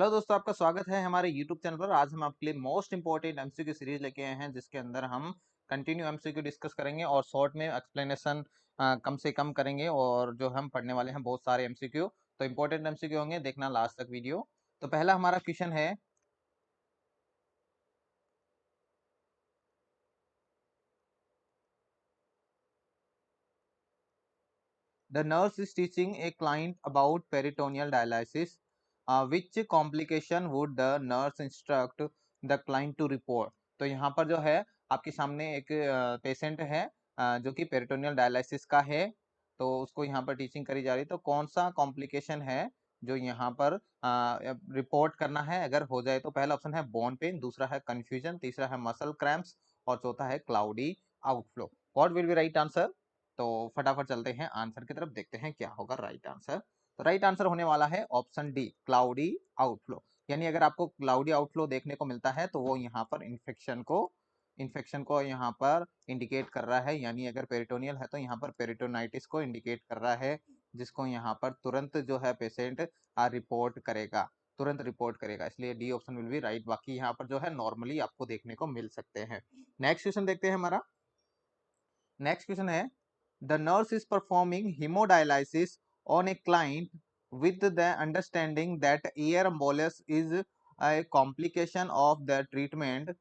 Hello दोस्तों, आपका स्वागत है हमारे यूट्यूब चैनल पर। आज हम आपके लिए मोस्ट इंपॉर्टेंट एमसीक्यू सीरीज लेके आए हैं, जिसके अंदर हम कंटिन्यू एमसीक्यू डिस्कस करेंगे और शॉर्ट में एक्सप्लेनेशन कम से कम करेंगे। और जो हम पढ़ने वाले हैं बहुत सारे एमसीक्यू, तो इंपॉर्टेंट एमसीक्यू होंगे, देखना लास्ट तक वीडियो। तो पहला हमारा क्वेश्चन है, the nurse is teaching a client about peritoneal dialysis, which complication would the nurse instruct the client to report. तो यहाँ पर जो है आपके सामने एक पेशेंट है जो कि पेरिटोनियल डायलिसिस का है। तो उसको यहाँ पर टीचिंग करी जा रही है, तो कौन सा कॉम्प्लिकेशन है जो यहाँ पर रिपोर्ट करना है अगर हो जाए। तो पहला ऑप्शन है बोन पेन, दूसरा है कंफ्यूजन, तीसरा है मसल क्रैम्प्स और चौथा है cloudy outflow. What will be right answer? तो फटाफट चलते हैं आंसर की तरफ, देखते हैं क्या होगा राइट आंसर। तो राइट आंसर होने वाला है ऑप्शन डी, क्लाउडी आउटफ्लो। यानी अगर आपको क्लाउडी आउटफ्लो देखने को मिलता है तो वो यहाँ पर इन्फेक्शन को यहाँ पर इंडिकेट कर रहा है। यानी अगर पेरिटोनियल है तो यहाँ पर पेरिटोनाइटिस को इंडिकेट कर रहा है, जिसको यहाँ पर तुरंत जो है पेशेंट रिपोर्ट करेगा, तुरंत रिपोर्ट करेगा। इसलिए D option will be right. बाकी यहाँ पर जो है नॉर्मली आपको देखने को मिल सकते हैं। नेक्स्ट क्वेश्चन देखते हैं हमारा। नेक्स्ट क्वेश्चन है, the nurse is performing hemodialysis on a client with the understanding that air embolus is a complication of the treatment.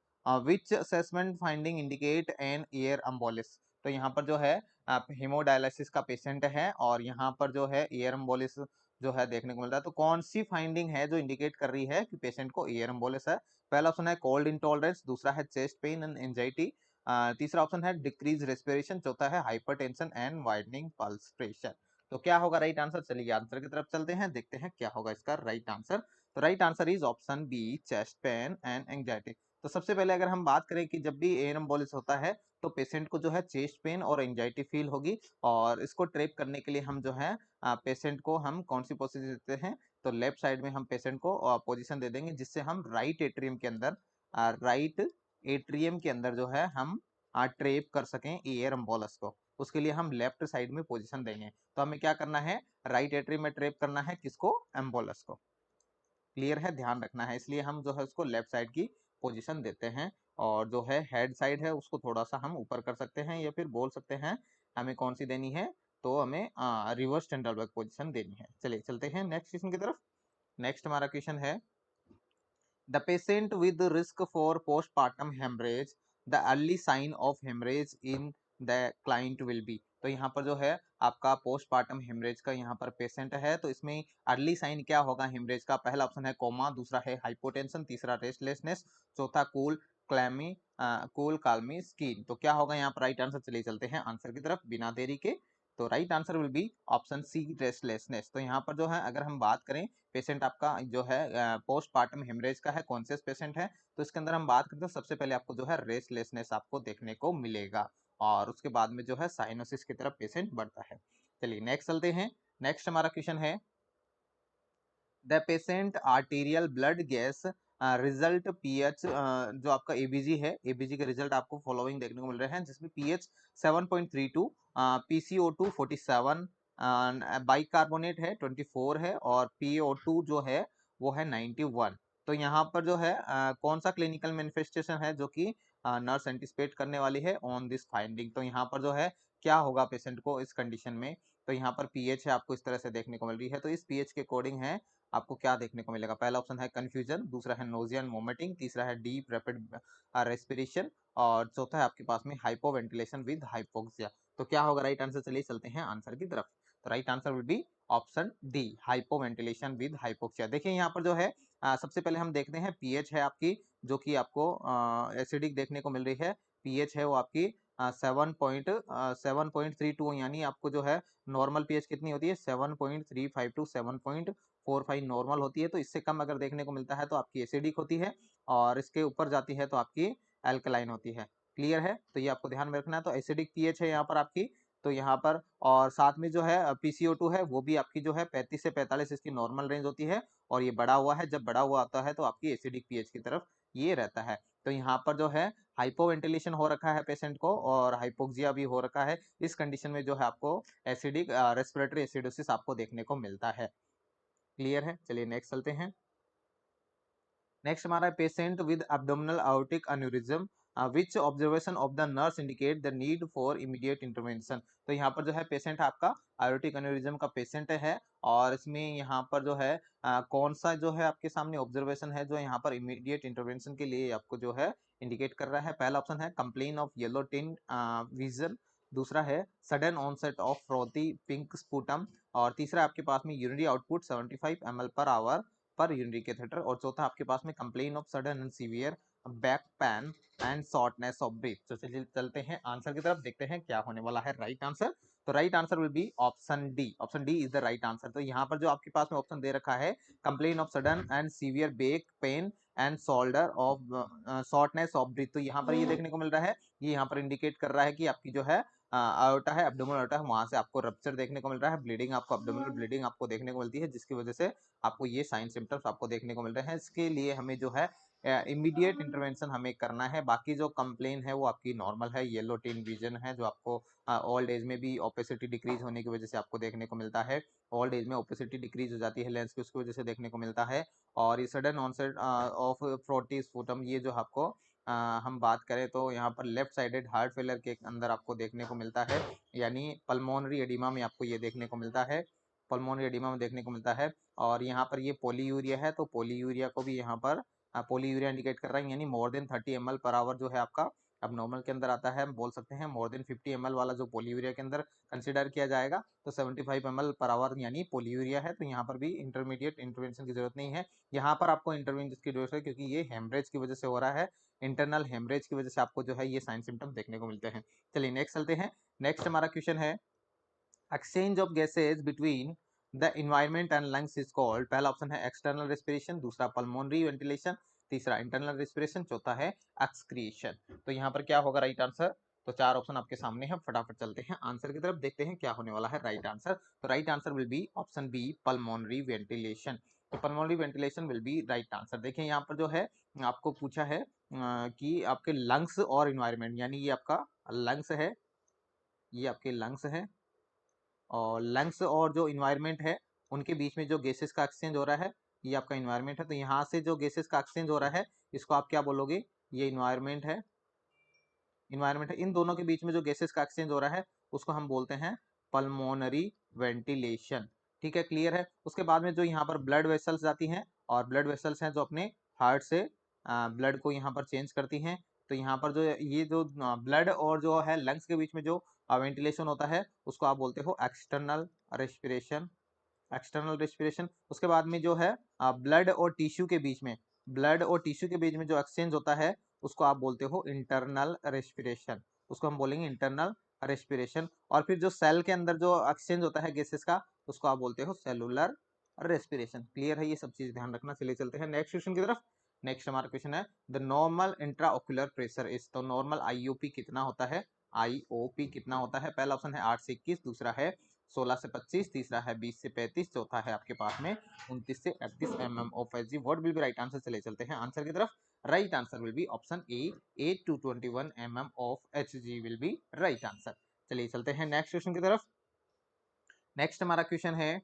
Which assessment finding indicate an air embolus? तो यहाँ पर जो है आप हेमोडायलिसिस का पेशेंट है और यहाँ पर जो है एयर एम्बोलिस जो है देखने को मिल रहा है। तो कौन सी फाइंडिंग है जो इंडिकेट कर रही है कि पेशेंट को एयर एम्बोलिस है? पहला ऑप्शन है कोल्ड इंटॉलरेंस, दूसरा है चेस्ट पेन एंड एंजाइटी, तीसरा ऑप्शन है डिक्रीज रेस्पिरेशन, चौथा है hypertension and widening pulse pressure. तो क्या होगा राइट आंसर? चलिए आंसर की तरफ चलते हैं, देखते हैं क्या होगा इसका राइट आंसर। तो right answer is option B, chest pain and anxiety. तो सबसे पहले अगर हम बात करें कि जब भी एयर एम्बोलिस होता है तो पेशेंट को जो है चेस्ट पेन और एंजाइटी फील होगी। और इसको ट्रेप करने के लिए हम जो है पेशेंट को हम कौन सी पोजीशन देते हैं? तो लेफ्ट साइड में हम पेशेंट को पोजीशन दे देंगे, जिससे हम राइट एट्रियम के अंदर जो है हम ट्रेप कर सकें एयर एम्बोलस को। उसके लिए हम लेफ्ट साइड में पोजीशन देंगे। तो हमें क्या करना है? राइट एट्रियम में ट्रेप करना है किसको? एम्बोलस को। क्लियर है, ध्यान रखना है। इसलिए हम जो है उसको लेफ्ट साइड की पोजीशन देते हैं। और जो है हेड साइड है उसको थोड़ा सा हम ऊपर कर सकते हैं, या फिर बोल सकते हैं हमें कौन सी देनी है, तो हमें रिवर्स टेंडरबर्ग पोजीशन देनी है। चलिए चलते हैं नेक्स्ट क्वेश्चन की तरफ। नेक्स्ट हमारा क्वेश्चन है, the patient with risk for postpartum hemorrhage, the early sign of hemorrhage in the client will be। तो यहाँ पर जो है आपका पोस्टपार्टम हेमरेज का यहाँ पर पेशेंट है, तो इसमें अर्ली साइन क्या होगा हेमरेज का? पहला ऑप्शन है कोमा, दूसरा है हाइपोटेंशन, तीसरा रेस्टलेसनेस, चौथा कूल काल्मी स्किन। तो क्या होगा यहाँ पर राइट आंसर? चलिए चलते हैं आंसर की तरफ बिना देरी के। तो right answer will be option C, restlessness. तो यहाँ पर जो है अगर हम बात करें, पेशेंट आपका जो है पोस्टपार्टम हेमरेज का है, कॉन्शियस पेशेंट है, तो इसके अंदर हम बात करते हैं सबसे पहले आपको जो है रेस्टलेसनेस आपको देखने को मिलेगा। और उसके बाद में जो है साइनोसिस की तरफ पेशेंट बढ़ता है। चलिए नेक्स्ट चलते हैं। नेक्स्ट हमारा क्वेश्चन है, the patient arterial blood gas result pH, जो आपका एबीजी है, एबीजी के रिजल्ट आपको फॉलोइंग देखने को मिल रहे हैं, जिसमें पीएच 7.32, पीसीओ2 47, बाइकार्बोनेट है 24 है, और पीओ2 जो है वो है 91। तो यहाँ पर जो है कौन सा क्लिनिकल मैनिफेस्टेशन है जो कि नर्स एंटिसिपेट करने वाली है ऑन दिस फाइंडिंग? तो यहाँ पर जो है क्या होगा पेशेंट को इस कंडीशन में? तो यहाँ पर पीएच है आपको इस तरह से देखने को मिल रही है, तो इस पीएच के अकॉर्डिंग है आपको क्या देखने को मिलेगा? पहला ऑप्शन है कंफ्यूजन, दूसरा है नोजिया एंड वोमिटिंग, तीसरा है डीप रैपिड रेस्पिरेशन, और चौथा है आपके पास में हाइपोवेंटिलेशन विद हाइपोक्सिया। तो क्या होगा राइट आंसर? चलिए चलते हैं आंसर की तरफ। तो right answer will be option D, hypoventilation with hypoxia. देखिए यहाँ पर जो है सबसे पहले हम देखते हैं पीएच है आपकी, जो कि आपको एसिडिक देखने को मिल रही है। पीएच है वो आपकी 7.32, यानी आपको जो है नॉर्मल पीएच कितनी होती है? 7.35 टू 7.45 नॉर्मल होती है। तो इससे कम अगर देखने को मिलता है तो आपकी एसिडिक होती है, और इसके ऊपर जाती है तो आपकी एल्कलाइन होती है। क्लियर है? तो ये आपको ध्यान में रखना है। तो एसिडिक पीएच है यहाँ पर आपकी, तो यहाँ पर और साथ में जो है पीसीओ2 है वो भी आपकी जो है 35 से 45 इसकी नॉर्मल रेंज होती है, और ये बढ़ा हुआ है, जब बढ़ा हुआ आता है तो आपकी एसिडिक पीएच की तरफ ये रहता है। तो यहाँ पर जो है हाइपोवेंटिलेशन हो रखा है पेशेंट को, और हाइपोक्सिया भी हो रखा है। इस कंडीशन में जो है आपको एसिडिक रेस्पिरेटरी एसिडोसिस आपको देखने को मिलता है। क्लियर है? चलिए नेक्स्ट चलते हैं। नेक्स्ट हमारा है patient with abdominal aortic aneurysm, which observation of the nurse indicate the need for immediate intervention. तो यहाँ पर जो है पेशेंट आपका aortic aneurysm का पेशेंट है, और इसमें यहाँ पर जो है कौन सा जो है आपके सामने ऑब्जर्वेशन है जो यहाँ पर इमीडिएट इंटरवेंशन के लिए आपको जो है इंडिकेट कर रहा है। पहला ऑप्शन है complain of yellow tin vision, दूसरा है sudden onset of frothy pink sputum, और तीसरा आपके पास में urinary output 75 ml per hour पर यूरिनरी कैथेटर, और चौथा आपके पास में complain of sudden and severe back pain and shortness of breath. तो चलिए चलते हैं आंसर की तरफ, देखते हैं क्या होने वाला है राइट आंसर। तो right answer will be option D. Option D is the right answer. तो यहाँ पर जो आपके पास में ऑप्शन दे रखा है complain of sudden and severe back pain and shoulder of shortness of breath, तो यहाँ पर ये देखने को मिल रहा है, ये यहाँ पर इंडिकेट कर रहा है कि आपकी जो है आयोटा है, एब्डोमिनल आयोटा है, वहां से आपको रप्चर देखने को मिल रहा है, ब्लीडिंग आपको एब्डोमिनल ब्लीडिंग आपको देखने को मिलती है, जिसकी वजह से आपको ये साइन सिम्टम्स आपको देखने को मिल रहे हैं। इसके लिए हमें जो है इमीडिएट इंटरवेंशन हमें करना है। बाकी जो कंप्लेन है वो आपकी नॉर्मल है, येलो टिन विजन है जो आपको ओल्ड एज में भी ओपेसिटी डिक्रीज होने की वजह से आपको देखने को मिलता है। ओल्ड एज में ओपेसिटी डिक्रीज हो जाती है लेंस की, उसकी वजह से देखने को मिलता है। और ये सडन ऑनसेट ऑफ फ्रोटी स्पूटम, ये जो आपको हम बात करें तो यहाँ पर लेफ्ट साइडेड हार्ट फेलर के अंदर आपको देखने को मिलता है, यानी पल्मोनरी एडिमा में आपको ये देखने को मिलता है, पल्मोनरी एडिमा में देखने को मिलता है। और यहाँ पर ये पोलीयूरिया है, तो पोलीयूरिया को भी यहाँ पर पोलीयूरिया इंडिकेट कर रहा है, यानी more than 30 ml per our जो है आपका अब नॉर्मल के अंदर आता है। हम बोल सकते हैं मोर देन 50 ml वाला जो पोलीयूरिया के अंदर कंसिडर किया जाएगा, तो 75 ml पर आवर यानी पोलीयूरिया है। तो यहाँ पर भी इंटरमीडिएट इंटरवेंशन की जरूरत नहीं है, यहाँ पर आपको इंटरवेंशन की जरूरत है क्योंकि ये हेमरेज की वजह से हो रहा है, इंटरनल हेमरेज की वजह से आपको जो है ये साइन सिम्टम देखने को मिलते हैं। चलिए नेक्स्ट चलते हैं। नेक्स्ट हमारा क्वेश्चन है exchange of gases between the environment and lungs is called. पहला ऑप्शन है एक्सटर्नल रेस्पिरेशन, दूसरा पल्मोनरी वेंटिलेशन, तीसरा इंटरनल रेस्पिरेशन, चौथा है एक्सक्रीशन। तो यहाँ पर क्या होगा राइट आंसर? तो चार ऑप्शन आपके सामने हैं, फटाफट चलते हैं आंसर की तरफ, देखते हैं क्या होने वाला है राइट आंसर। तो right answer will be option B pulmonary ventilation. तो pulmonary ventilation will be right answer. देखिए यहाँ पर जो है आपको पूछा है कि आपके लंग्स और इन्वायरमेंट, यानी ये आपका लंग्स है, ये आपके लंग्स है, और लंग्स और जो इन्वायरमेंट है उनके बीच में जो गैसेस का एक्सचेंज हो रहा है, ये आपका इन्वायरमेंट है। तो यहाँ से जो गैसेस का एक्सचेंज हो रहा है इसको आप क्या बोलोगे? ये इन्वायरमेंट है, इन्वायरमेंट है। इन दोनों के बीच में जो गैसेस का एक्सचेंज हो रहा है उसको हम बोलते हैं पल्मोनरी वेंटिलेशन। ठीक है, क्लियर है। उसके बाद में जो यहाँ पर ब्लड वेसल्स जाती हैं, और ब्लड वेसल्स हैं जो अपने हार्ट से ब्लड को यहाँ पर चेंज करती हैं। तो यहाँ पर जो ये जो ब्लड और जो है लंग्स के बीच में जो वेंटिलेशन होता है उसको आप बोलते हो एक्सटर्नल रेस्पिरेशन, एक्सटर्नल रेस्पिरेशन। उसके बाद में जो है ब्लड और टिश्यू के बीच में, ब्लड और टिश्यू के बीच में जो एक्सचेंज होता है उसको आप बोलते हो इंटरनल रेस्पिरेशन, उसको हम बोलेंगे इंटरनल रेस्पिरेशन। और फिर जो सेल के अंदर जो एक्सचेंज होता है गैसेस का उसको आप बोलते हो सेलुलर रेस्पिरेशन। क्लियर है, ये सब चीज ध्यान रखना। चलिए चलते हैं नेक्स्ट क्वेश्चन की तरफ। नेक्स्ट हमारा क्वेश्चन है the normal intraocular pressure is. तो नॉर्मल आईओपी कितना होता है? आईओपी कितना होता है? पहला ऑप्शन है 8 से 21, दूसरा है 16 से 25, तीसरा है 20 से 35, चौथा है आपके पास में 29 से 38 mm of H G. What will be right answer? चले चलते हैं आंसर की तरफ। Right answer will be option A 8 to 21 mm of H G will be right answer. चलिए चलते हैं नेक्स्ट क्वेश्चन की तरफ। नेक्स्ट हमारा क्वेश्चन है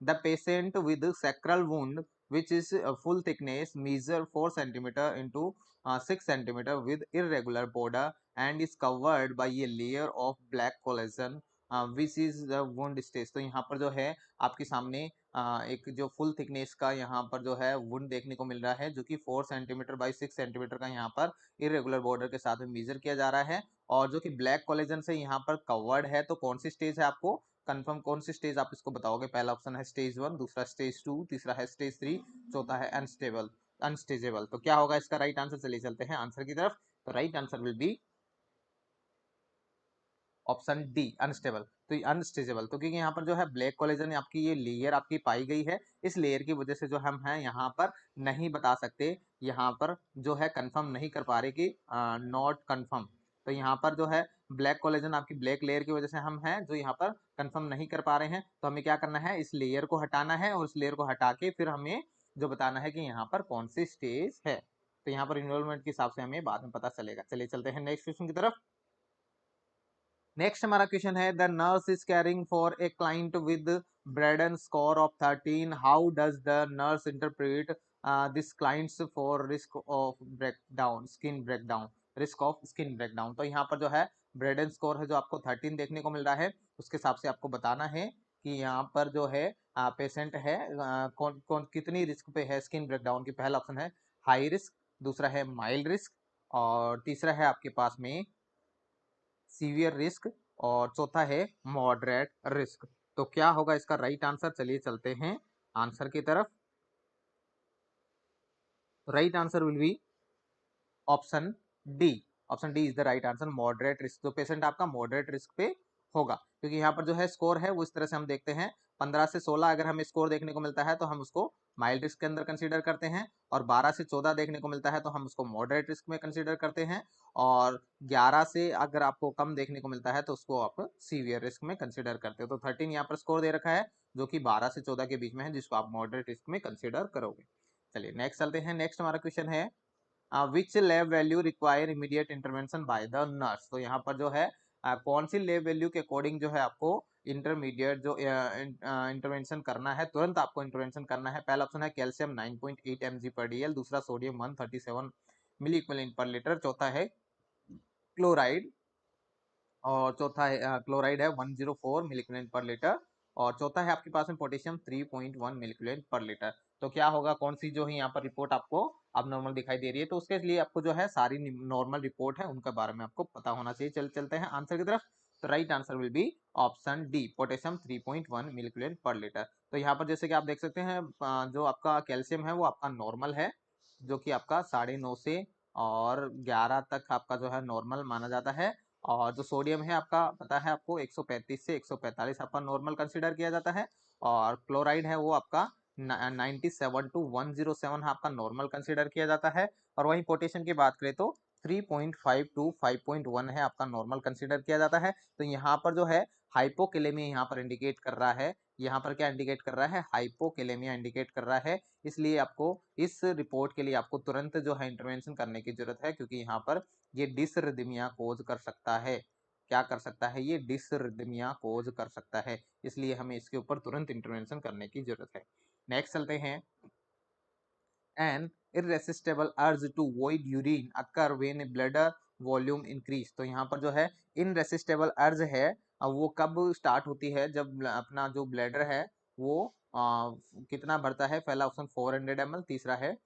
the patient with sacral wound which is full thickness measure 4 centimeter into 6 centimeter with irregular border and is covered by a layer of black collagen which is the wound stage। तो यहाँ पर जो है आपके सामने एक जो फुल थिकनेस का यहाँ पर जो है वुंड देखने को मिल रहा है, जो कि 4 सेंटीमीटर बाई 6 सेंटीमीटर का यहाँ पर इरेगुलर बॉर्डर के साथ में मेजर किया जा रहा है, और जो कि ब्लैक कोलेजन से यहाँ पर कवर्ड है। तो कौन सी स्टेज है आपको कंफर्म, कौन सी स्टेज आप इसको बताओगे? पहला ऑप्शन है स्टेज 1, दूसरा स्टेज 2, तीसरा है स्टेज 3, चौथा है अनस्टेबल अनस्टेजेबल। तो क्या होगा इसका राइट आंसर? चलिए चलते हैं आंसर की तरफ। तो right answer will be option D unstable. तो अनस्टेजेबल तो क्योंकि यहाँ पर जो है ब्लैक कोलेजन आपकी ये लेयर आपकी पाई गई है, इस लेयर की वजह से जो हम हैं यहाँ पर नहीं बता सकते, यहाँ पर जो है कंफर्म नहीं कर पा रहे कि नॉट कंफर्म। तो यहाँ पर जो है ब्लैक कोलेजन आपकी ब्लैक लेयर की वजह से हम हैं जो यहाँ पर कंफर्म नहीं कर पा रहे हैं। तो हमें क्या करना है? इस लेयर को हटाना है, और इस लेयर को हटा के फिर हमें जो बताना है कि यहाँ पर कौन सी स्टेज है। तो यहाँ पर इन्वॉल्वमेंट के हिसाब से हमें बाद में पता चलेगा। चलिए चलते हैं नेक्स्ट क्वेश्चन की तरफ। नेक्स्ट हमारा क्वेश्चन है the nurse is caring for a client with Braden score of 13, how does the nurse interpret this client's for risk of breakdown, skin breakdown, risk of skin breakdown. तो यहाँ पर जो है Brydon score है जो आपको 13 देखने को मिल रहा है, उसके हिसाब से आपको बताना है कि यहाँ पर जो है पेशेंट है कौन कौन कितनी रिस्क पे है स्किन ब्रेकडाउन की। पहला ऑप्शन है हाई रिस्क, दूसरा है माइल्ड रिस्क, और तीसरा है आपके पास में सीवियर रिस्क, और चौथा है मॉडरेट रिस्क। तो क्या होगा इसका राइट आंसर? चलिए चलते हैं आंसर की तरफ। Right answer will be option D. Option D is the right answer, moderate risk. जो पेशेंट आपका मॉडरेट रिस्क पे होगा, क्योंकि यहाँ पर जो है स्कोर है वो इस तरह से हम देखते हैं 15 से 16 अगर हमें स्कोर देखने को मिलता है तो हम उसको माइल्ड रिस्क के अंदर कंसीडर करते हैं, और 12 से 14 देखने को मिलता है तो हम उसको मॉडरेट रिस्क में कंसीडर करते हैं, और 11 से अगर आपको कम देखने को मिलता है तो उसको आप सीवियर रिस्क में कंसीडर करते हो। तो 13 यहाँ पर स्कोर दे रखा है जो कि 12 से 14 के बीच में है, जिसको आप मॉडरेट रिस्क में कंसीडर करोगे। चलिए नेक्स्ट चलते हैं। नेक्स्ट हमारा क्वेश्चन है which lab value require immediate intervention by the nurse. तो यहाँ पर जो है कौन सी लैब वैल्यू के अकॉर्डिंग जो है आपको इंटरमीडिएट जो इंटरवेंशन करना है, तुरंत आपको इंटरवेंशन करना है। पहला ऑप्शन है कैल्शियम 9.8 mg पर डीएल, दूसरा सोडियम 137 मिली इक्विवेलेंट पर लीटर, चौथा है क्लोराइड, और चौथा है क्लोराइड है 104 मिलीक्यूलेंट पर लीटर, और चौथा है आपके पास में पोटेशियम 3.1 मिलीक्यूलेंट पर लीटर। तो क्या होगा, कौन सी जो है यहाँ पर रिपोर्ट आपको अब नॉर्मल दिखाई दे रही है? तो उसके लिए आपको जो है सारी नॉर्मल रिपोर्ट है उनके बारे में आपको पता होना चाहिए। चलते हैं आंसर की तरफ। तो right answer will be option D, potassium 3.1 मिलीक्यूलेंट पर लीटर। तो यहाँ पर जैसे कि आप देख सकते हैं जो आपका कैल्शियम है वो आपका नॉर्मल है, जो कि आपका 9.5 से और 11 तक आपका जो है नॉर्मल माना जाता है, और जो सोडियम है आपका पता है आपको 135 से 145 आपका नॉर्मल कंसीडर किया जाता है, और क्लोराइड है वो आपका 97 टू 107 आपका नॉर्मल कंसीडर किया जाता है, और वहीं पोटेशियम की बात करें तो 3.5 टू 5.1 है आपका नॉर्मल कंसीडर किया जाता है। तो यहाँ पर जो है हाइपोकेलेमिया यहाँ पर इंडिकेट कर रहा है, यहाँ पर क्या इंडिकेट कर रहा है? हाइपोकेलेमिया इंडिकेट कर रहा है। इसलिए आपको इस रिपोर्ट के लिए आपको तुरंत जो है इंटरवेंशन करने की जरूरत है, क्योंकि यहाँ पर ये डिसरिदमिया कोज कर सकता है। क्या कर सकता है? ये डिसरिदमिया कोज कर सकता है, इसलिए हमें इसके ऊपर तुरंत इंटरवेंशन करने की जरूरत है। नेक्स्ट चलते हैं। An irresistible urge to void urine occur when bladder volume increase। तो यहाँ पर जो है इनरेसिस्टेबल अर्ज है वो कब स्टार्ट होती है? जब अपना जो ब्लैडर है वो कितना भरता है? पहला ऑप्शन 400 ml, तीसरा है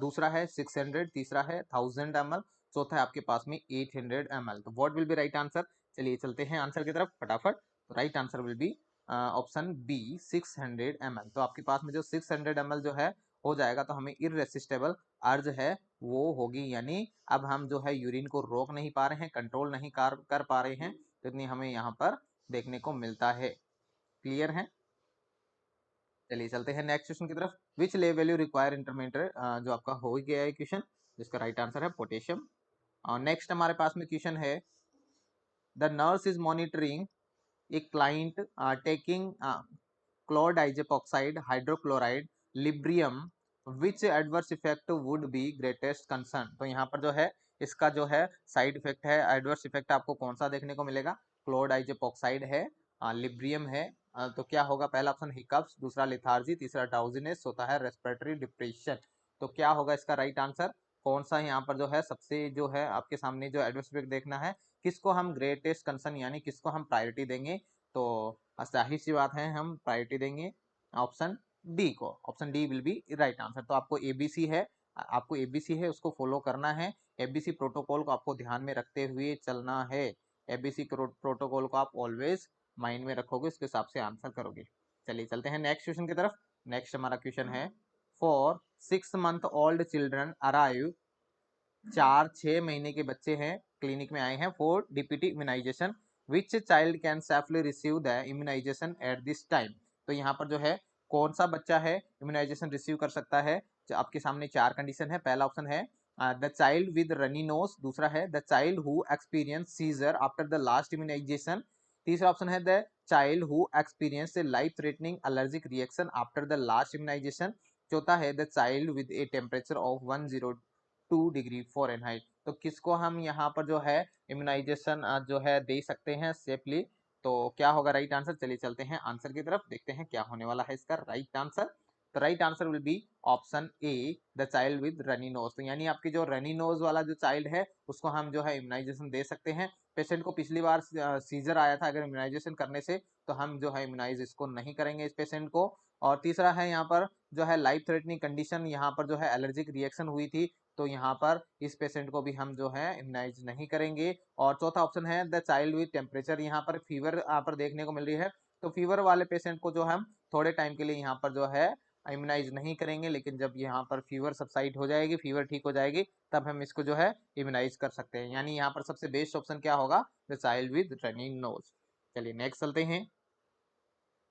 दूसरा है 600, तीसरा है 1000 ml, चौथा है आपके पास में 800 ml। तो what will be right answer? चलिए चलते हैं आंसर की तरफ फटाफट। Right answer will be option B 600 ml। तो आपके पास में जो 600 ml जो है हो जाएगा, तो हमें इररेसिस्टेबल अर्ज है वो होगी, यानी अब हम जो है यूरिन को रोक नहीं पा रहे हैं, कंट्रोल नहीं कर पा रहे हैं, तो इतनी हमें यहाँ पर देखने को मिलता है। क्लियर है? चलिए चलते हैं नेक्स्ट क्वेश्चन की तरफ। विच ले वैल्यू रिक्वायर इंटरमीडिएट, जो आपका हो गया है क्वेश्चन, जिसका राइट आंसर है पोटेशियम। और नेक्स्ट हमारे पास में क्वेश्चन है the nurse is monitoring a client taking chlordiazepoxide, hydrochloride, लिब्रियम, which adverse effect would be greatest concern. तो यहाँ पर जो है इसका जो है साइड इफेक्ट है, एडवर्स इफेक्ट आपको कौन सा देखने को मिलेगा? क्लोरडाइजेपोक्साइड है, लिब्रियम है, तो क्या होगा? पहला ऑप्शन हिकअप्स, दूसरा लिथार्जी, तीसरा डाउजिनेस, होता है रेस्पिरेटरी डिप्रेशन। तो क्या होगा इसका राइट आंसर? कौन सा यहाँ पर जो है सबसे जो है आपके सामने जो एडवर्स इफेक्ट देखना है, किसको हम ग्रेटेस्ट कंसर्न यानी किसको हम प्रायोरिटी देंगे? तो जाहिर सी बात है हम प्रायोरिटी देंगे ऑप्शन डी को। Option D will be right answer. तो आपको एबीसी है, आपको एबीसी है उसको फॉलो करना है, एबीसी प्रोटोकॉल को आपको ध्यान में रखते हुए चलना है। एबीसी प्रोटोकॉल को आप ऑलवेज माइंड में रखोगे, उसके हिसाब से आंसर करोगे। चलिए चलते हैं नेक्स्ट क्वेश्चन की तरफ। नेक्स्ट हमारा क्वेश्चन है for 6 month old children arrive, 4-6 महीने के बच्चे हैं क्लिनिक में आए हैं for DPT immunization, which child can safely receive the immunization at this time. तो यहाँ पर जो है कौन सा बच्चा है इम्यूनाइजेशन रिसीव कर सकता है? जो आपके सामने चार कंडीशन है। पहला ऑप्शन है the child with runny nose, दूसरा है the child who experience seizure after the last immunization, तीसरा ऑप्शन है the child who experience life threatening allergic reaction after the last immunization, चौथा है the child with a temperature of 102 degree Fahrenheit. तो किसको हम यहाँ पर जो है इम्यूनाइजेशन जो है दे सकते हैं सेफली? तो क्या होगा राइट आंसर? चलिए चलते हैं आंसर की तरफ, देखते हैं क्या होने वाला है इसका राइट आंसर। तो right answer will be option A, the child with runny knows. तो यानी आपकी जो रनी नोज वाला जो चाइल्ड है उसको हम जो है इम्यूनाइजेशन दे सकते हैं। पेशेंट को पिछली बार सीजर आया था, अगर इम्यूनाइजेशन करने से तो हम जो है इम्यूनाइज इसको नहीं करेंगे इस पेशेंट को। और तीसरा है यहाँ पर जो है लाइफ थ्रेटनिंग कंडीशन, यहाँ पर जो है एलर्जिक रिएक्शन हुई थी, तो यहाँ पर इस पेशेंट को भी हम जो है इम्यूनाइज नहीं करेंगे। और चौथा ऑप्शन है द चाइल्ड विद टेम्परेचर, यहाँ पर फीवर यहाँ पर देखने को मिल रही है, तो फीवर वाले पेशेंट को जो हम थोड़े टाइम के लिए यहाँ पर जो है इम्यूनाइज नहीं करेंगे, लेकिन जब यहाँ पर फीवर सबसाइड हो जाएगी, फीवर ठीक हो जाएगी, तब हम इसको जो है इम्यूनाइज कर सकते हैं। यानी यहाँ पर सबसे बेस्ट ऑप्शन क्या होगा, the child with running nose. चलिए नेक्स्ट चलते हैं।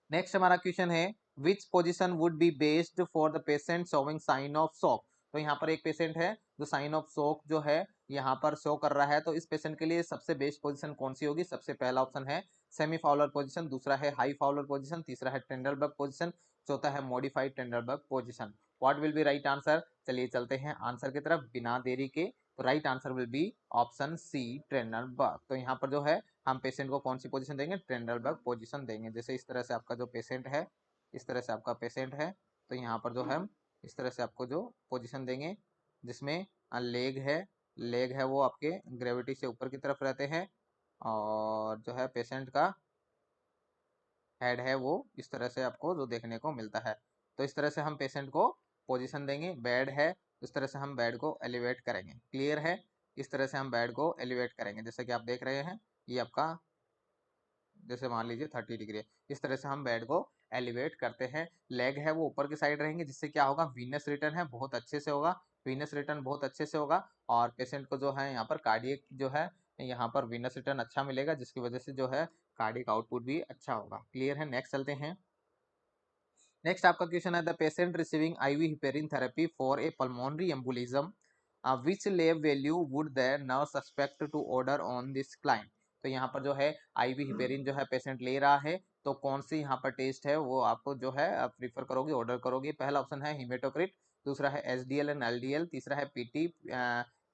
नेक्स्ट हमारा क्वेश्चन है which position would be based for the patient showing sign of shock. तो यहाँ पर एक पेशेंट है जो साइन ऑफ शॉक जो है यहाँ पर शो कर रहा है, तो इस पेशेंट के लिए सबसे बेस्ट पोजीशन कौन सी होगी। सबसे पहला ऑप्शन है सेमी फाउलर पोजीशन, दूसरा है हाई फाउलर पोजीशन, तीसरा है टेंडरबर्ग पोजीशन, चौथा है modified Trendelenburg position. What will be right answer. चलिए चलते हैं आंसर की तरफ बिना देरी के। तो right answer will be option C, Trendelenburg. तो यहाँ पर जो है हम पेशेंट को कौन सी पोजीशन देंगे, टेंडरबर्ग पोजीशन देंगे। जैसे इस तरह से आपका जो पेशेंट है, इस तरह से आपका पेशेंट है, तो यहाँ पर जो हम इस तरह से आपको जो पोजीशन देंगे, जिसमें लेग है वो आपके ग्रेविटी से ऊपर की तरफ रहते हैं, और जो है पेशेंट का हेड है वो इस तरह से आपको जो देखने को मिलता है। तो इस तरह से हम पेशेंट को पोजीशन देंगे। बेड है, इस तरह से हम बेड को एलिवेट करेंगे। क्लियर है, इस तरह से हम बेड को एलिवेट करेंगे, जैसे कि आप देख रहे हैं ये आपका, जैसे मान लीजिए 30 डिग्री है, इस तरह से हम बेड को एलिवेट करते हैं। लेग है वो ऊपर की साइड रहेंगे, जिससे क्या होगा, वीनस रिटर्न है बहुत अच्छे से होगा, वीनस रिटर्न बहुत अच्छे से होगा, और पेशेंट को जो है यहाँ पर कार्डियक जो है यहाँ पर वीनस रिटर्न अच्छा मिलेगा, जिसकी वजह से जो है कार्डियक आउटपुट भी अच्छा होगा। क्लियर है, नेक्स्ट चलते हैं। नेक्स्ट आपका क्वेश्चन है the patient receiving IV heparin therapy for a pulmonary embolism which lab value would the nurse suspect to order on this client. तो यहाँ पर जो है आईवी हिपेरिन जो है पेशेंट ले रहा है, तो कौन सी यहाँ पर टेस्ट है वो आप जो है प्रीफर करोगे, ऑर्डर करोगे। पहला ऑप्शन है हिमेटोक्रिट, दूसरा है एसडीएल एंड एलडीएल, तीसरा है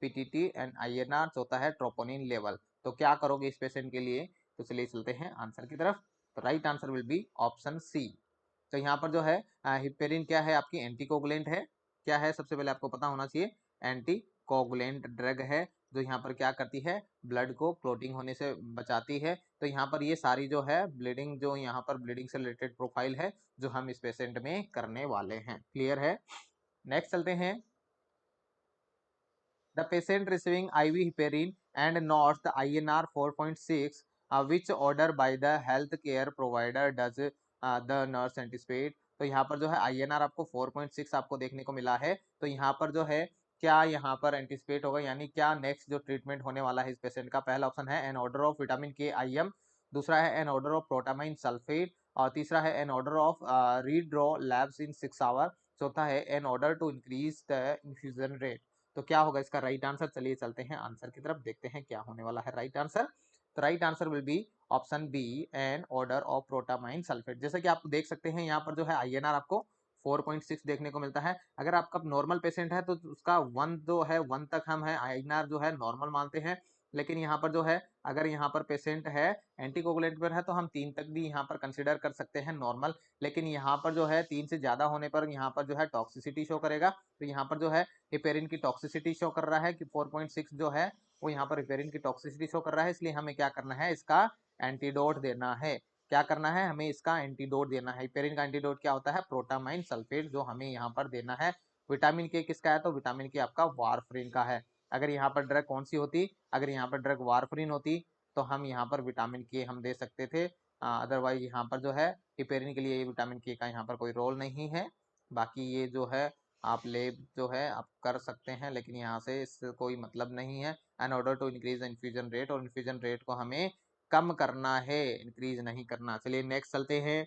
पीटीटी एंड आईएनआर, चौथा है ट्रोपोनिन लेवल। तो क्या करोगे इस पेशेंट के लिए। तो चलिए चलते हैं आंसर की तरफ। तो right answer will be option C. तो यहाँ पर जो है हिपेरिन क्या है, आपकी एंटीकोगुलेंट है। क्या है, सबसे पहले आपको पता होना चाहिए, एंटीकोगुलेंट ड्रग है, जो यहाँ पर क्या करती है, ब्लड को क्लोटिंग होने से बचाती है। तो यहाँ पर ये सारी जो है ब्लीडिंग, जो यहाँ पर ब्लीडिंग से रिलेटेड प्रोफाइल है जो हम इस पेशेंट में करने वाले हैं। क्लियर है, नेक्स्ट चलते हैं। The patient receiving IV heparin and not the INR 4.6, which order by the health care provider does the nurse anticipate। तो यहाँ पर जो है INR आपको 4.6 आपको देखने को मिला है, तो यहाँ पर जो है क्या यहाँ पर एंटिसिपेट होगा, यानी क्या नेक्स्ट जो ट्रीटमेंट होने वाला है इस पेशेंट का। पहला ऑप्शन है an order of vitamin K IM, दूसरा है an order of protamine sulphate, और तीसरा है an order of redraw labs in 6 hour, चौथा है an order to increase the infusion rate. तो क्या होगा इसका राइट आंसर। चलिए चलते हैं आंसर की तरफ, देखते हैं क्या होने वाला है राइट आंसर। तो right answer will be option B, an order of protamine sulphate. जैसे कि आप देख सकते हैं यहाँ पर जो है आईएनआर आपको 4.6 देखने को मिलता है। अगर आपका नॉर्मल पेशेंट है तो उसका 1 जो है 1 तक हम है आईएनआर जो है नॉर्मल मानते हैं, लेकिन यहाँ पर जो है अगर यहाँ पर पेशेंट है एंटीकोगुलेंट पर है तो हम 3 तक भी यहाँ पर कंसिडर कर सकते हैं नॉर्मल। लेकिन यहाँ पर जो है 3 से ज्यादा होने पर यहाँ पर जो है टॉक्सिसिटी शो करेगा। तो यहाँ पर जो है हिपेरिन की टॉक्सिसिटी शो कर रहा है कि 4.6 जो है वो यहाँ पर हिपेरिन की टॉक्सिसिटी शो कर रहा है, इसलिए हमें क्या करना है, इसका एंटीडोट देना है। क्या करना है, हमें इसका एंटीडोट देना है। हिपेरिन का एंटीडोट क्या होता है, प्रोटामाइन सल्फेट, जो हमें यहाँ पर देना है। विटामिन के किसका है, तो विटामिन के आपका वारफरिन का है। अगर यहाँ पर ड्रग कौन सी होती, अगर यहाँ पर ड्रग वारफरिन होती तो हम यहाँ पर विटामिन के हम दे सकते थे। अदरवाइज यहाँ पर जो है हिपेरिन के लिए विटामिन के का यहाँ पर कोई रोल नहीं है। बाकी ये जो है आप लेब जो है आप कर सकते हैं, लेकिन यहाँ से इससे कोई मतलब नहीं है। An order to increase infusion rate, और इन्फ्यूजन रेट को हमें कम करना है, इंक्रीज नहीं करना। चलिए नेक्स्ट चलते हैं।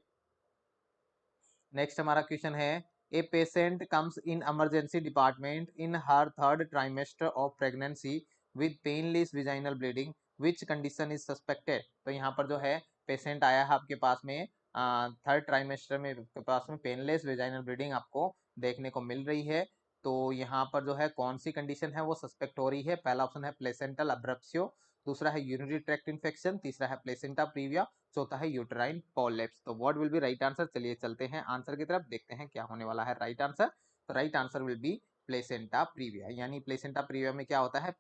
नेक्स्ट हमारा क्वेश्चन है a patient comes in emergency department in her third trimester of pregnancy with painless vaginal bleeding, which condition is suspected. तो यहाँ पर जो है पेशेंट आया है आपके पास में थर्ड ट्राइमेस्टर में, के पास में पेनलेस विजाइनल ब्लीडिंग आपको देखने को मिल रही है। तो यहाँ पर जो है कौन सी कंडीशन है वो सस्पेक्ट हो रही है। पहला ऑप्शन है प्लेसेंटल अब्रप्सियो, दूसरा है यूरिनरी ट्रैक्ट इन्फेक्शन, तीसरा है प्लेसेंटा प्रीविया, चौथा है यूटेराइन पॉलिप्स। तो what will be right answer? चलिए चलते हैं आंसर की तरफ, देखते हैं क्या होने वाला है राइट आंसर। तो right answer will B placenta previa, यानी प्लेसेंटा प्रीविया में क्या होता है?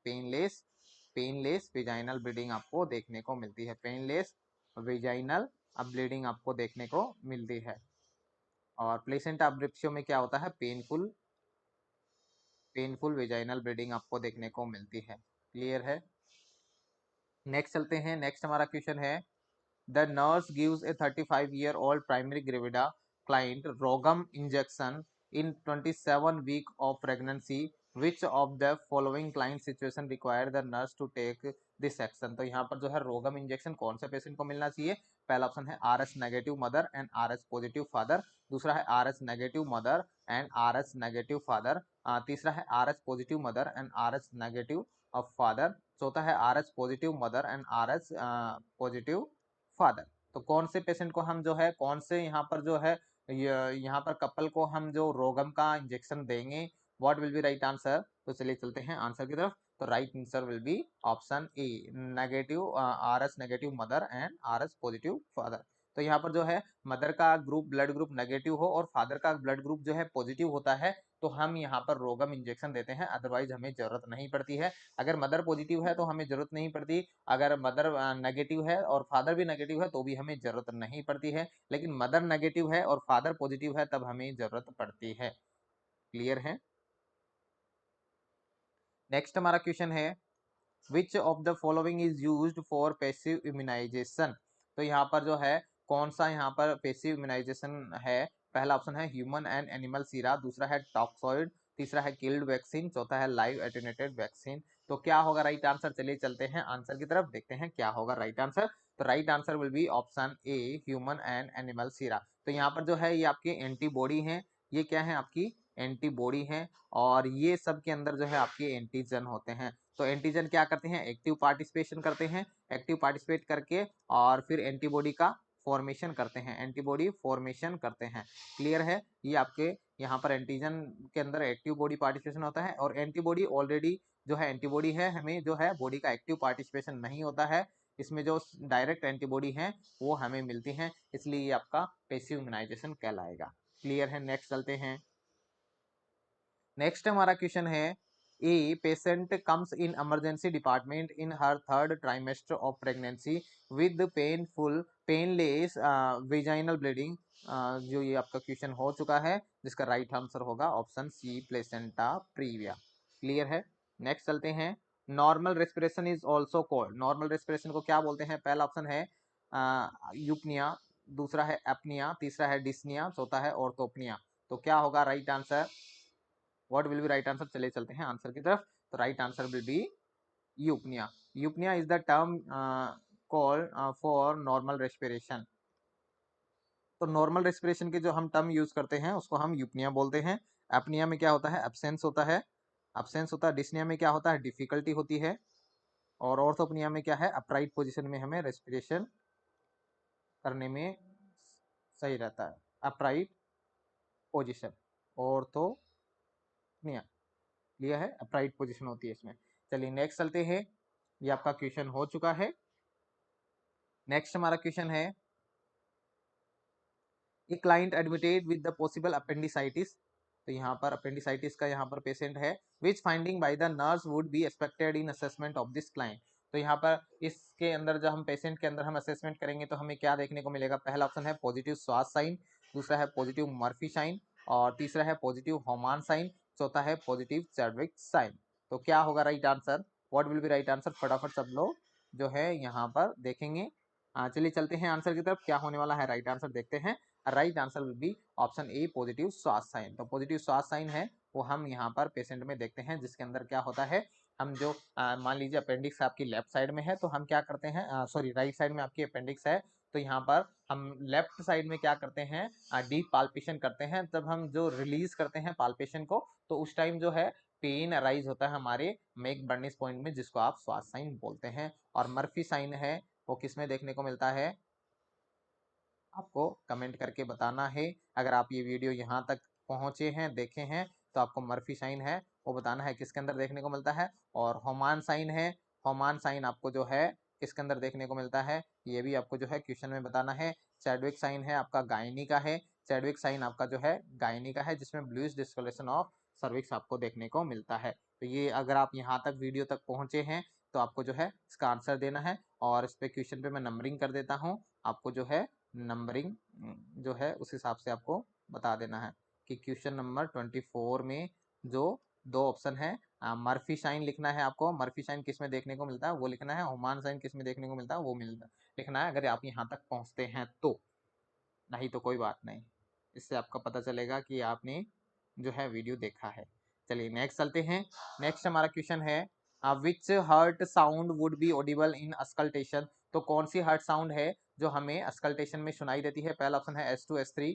पेनलेस वेजाइनल ब्लीडिंग आपको देखने को मिलती है, पेनलेस वेजाइनल ब्लीडिंग आपको देखने को मिलती है। और प्लेसेंटा अब्रिप्सियो में क्या होता है? पेनफुल वेजाइनल ब्लीडिंग आपको देखने को मिलती है। क्लियर है? नेक्स्ट चलते हैं। नेक्स्ट हमारा क्वेश्चन है, the nurse gives A 35-year-old primary gravida client Rogam injection in 27 week of pregnancy. Which of the following client situation require the nurse to take this action? तो यहाँ पर जो है रोगम इंजेक्शन कौन से पेशेंट को मिलना चाहिए? पहला ऑप्शन है RS negative mother and RS positive father, दूसरा है RS negative mother and RS negative father, तीसरा है RS positive mother and RS negative father, चौथा है RS positive mother and RS positive father. तो कौन से पेशेंट को हम जो है, कौन से यहाँ पर जो है, यहाँ पर कपल को हम जो रोगम का इंजेक्शन देंगे? What will be right answer? तो चलिए चलते हैं आंसर की तरफ। तो right answer will be option A, negative RS negative mother and RS positive father. तो यहाँ पर जो है मदर का ग्रुप ब्लड ग्रुप नेगेटिव हो और फादर का ब्लड ग्रुप जो है पॉजिटिव होता है, तो हम यहाँ पर रोगम इंजेक्शन देते हैं, अदरवाइज हमें जरूरत नहीं पड़ती है। अगर मदर पॉजिटिव है तो हमें जरूरत नहीं पड़ती, अगर मदर नेगेटिव है और फादर भी नेगेटिव है तो भी हमें जरूरत नहीं पड़ती है, लेकिन मदर नेगेटिव है और फादर पॉजिटिव है तब हमें जरूरत पड़ती है। क्लियर है? नेक्स्ट हमारा क्वेश्चन है, which of the following is used for passive immunization? तो यहाँ पर जो है कौन सा यहाँ पर पैसिव इम्यूनाइजेशन है? पहला ऑप्शन है ह्यूमन एंड एनिमल सीरा, दूसरा है टॉक्सॉइड, तीसरा है किल्ड वैक्सीन, चौथा है लाइव एटेन्यूएटेड वैक्सीन। तो क्या होगा राइट आंसर? चलिए चलते हैं आंसर की तरफ, देखते हैं क्या होगा राइट आंसर। तो right answer will be option A, human and animal सीरा। तो यहाँ पर जो है ये आपके एंटीबॉडी हैं, ये क्या है? आपकी एंटीबॉडी है, और ये सब के अंदर जो है आपके एंटीजन होते हैं। तो एंटीजन क्या करते हैं? एक्टिव पार्टिसिपेशन करते हैं, एक्टिव पार्टिसिपेट करके और फिर एंटीबॉडी का फॉर्मेशन करते हैं, एंटीबॉडी फॉर्मेशन करते हैं। क्लियर है? ये आपके यहाँ पर एंटीजन के अंदर एक्टिव बॉडी पार्टिसिपेशन होता है, और एंटीबॉडी ऑलरेडी जो है एंटीबॉडी है, हमें जो है बॉडी का एक्टिव पार्टिसिपेशन नहीं होता है, इसमें जो डायरेक्ट एंटीबॉडी है वो हमें मिलती है, इसलिए ये आपका पैसिव इम्यूनाइजेशन कहलाएगा। क्लियर है? नेक्स्ट चलते हैं। नेक्स्ट हमारा क्वेश्चन है, a patient comes in emergency department in her third trimester of pregnancy with painless vaginal bleeding. जो ये आपका क्वेश्चन हो चुका है, जिसका राइट आंसर होगा option C, placenta previa. Clear है? नेक्स्ट चलते हैं। Normal respiration is also called, normal respiration को क्या बोलते हैं? पहला ऑप्शन है यूपनिया, दूसरा है एपनिया, तीसरा है डिस्निया, चौथा है ऑर्थोपनिया। तो क्या होगा right answer? What will be right answer? चले चलते हैं आंसर की तरफ। तो right answer will B यूपनिया। यूपनिया is the term called for normal respiration. तो नॉर्मल रेस्पिरेशन के जो हम टर्म यूज करते हैं उसको हम यूपनिया बोलते हैं। एपनिया में क्या होता है? एब्सेंस होता है, एब्सेंस होता है। डिस्निया में क्या होता है? डिफिकल्टी होती है। और ऑर्थोपनिया में क्या है? अपराइट पोजिशन में हमें रेस्पिरेशन करने में सही रहता है, अपराइट पोजिशन, ऑर्थोपनिया। लिया है, अपराइट पोजीशन होती है इसमें। चलिए नेक्स्ट चलते हैं, ये आपका क्वेश्चन हो चुका है। नेक्स्ट हमारा क्वेश्चन है, a client admitted with the possible appendicitis. तो यहाँ पर अपेंडिसाइटिस का यहाँ पर पेशेंट है, which finding bye the nurse would be expected in assessment of this client. तो यहाँ पर इसके अंदर जब हम पेशेंट के अंदर हम असेसमेंट करेंगे तो हमें क्या देखने को मिलेगा? पहला ऑप्शन है पॉजिटिव स्वास साइन, दूसरा है पॉजिटिव मर्फी साइन, और तीसरा है पॉजिटिव होमान साइन, चौथा है पॉजिटिव चैडविक साइन। तो क्या होगा right answer? What will be right answer? फटाफट सब लोग जो है यहाँ पर देखेंगे। चलिए चलते हैं आंसर की तरफ, क्या होने वाला है राइट आंसर देखते हैं। Right answer will be option A, positive स्वास साइन। तो पॉजिटिव स्वास साइन है वो हम यहाँ पर पेशेंट में देखते हैं, जिसके अंदर क्या होता है, हम जो मान लीजिए अपेंडिक्स आपकी लेफ्ट साइड में है तो हम क्या करते हैं, सॉरी राइट साइड में आपकी अपेंडिक्स है, तो यहाँ पर हम लेफ्ट साइड में क्या करते हैं? डीप पाल्पेशन करते हैं। तब हम जो रिलीज करते हैं पाल्पेशन को, तो उस टाइम जो है पेन अराइज होता है हमारे मेक बर्निस पॉइंट में, जिसको आप स्वास साइन बोलते हैं। और मर्फी साइन है वो किस में देखने को मिलता है? आपको कमेंट करके बताना है। अगर आप ये वीडियो यहाँ तक पहुंचे हैं, देखे हैं, तो आपको मर्फी साइन है वो बताना है किसके अंदर देखने को मिलता है। और होमान साइन है, होमान साइन आपको जो है इसके अंदर देखने को मिलता है, ये भी आपको जो है क्वेश्चन में बताना है। चैडविक साइन है आपका गायनी का है, चैडविक साइन आपका जो है गायनी का है, जिसमें ब्लूइश डिस्कलोरेशन ऑफ सर्विक्स आपको देखने को मिलता है। तो ये अगर आप यहाँ तक वीडियो तक पहुंचे हैं तो आपको जो है इसका आंसर देना है, और इस पे क्वेश्चन पे मैं नंबरिंग कर देता हूँ, आपको जो है नंबरिंग जो है उस हिसाब से आपको बता देना है कि क्वेश्चन नंबर 24 में जो दो ऑप्शन है, मर्फी साइन लिखना है आपको, मर्फी साइन किस में देखने को मिलता है वो लिखना है, ओमान साइन किस में देखने को मिलता है वो लिखना है, अगर आप यहाँ तक पहुँचते हैं तो, नहीं तो कोई बात नहीं, इससे आपका पता चलेगा कि आपने जो है वीडियो देखा है। चलिए नेक्स्ट चलते हैं। नेक्स्ट हमारा क्वेश्चन है which heart sound would be audible in auscultation. तो कौन सी हर्ट साउंड है जो हमें अस्कल्टेशन में सुनाई देती है? पहला ऑप्शन है S2 S3,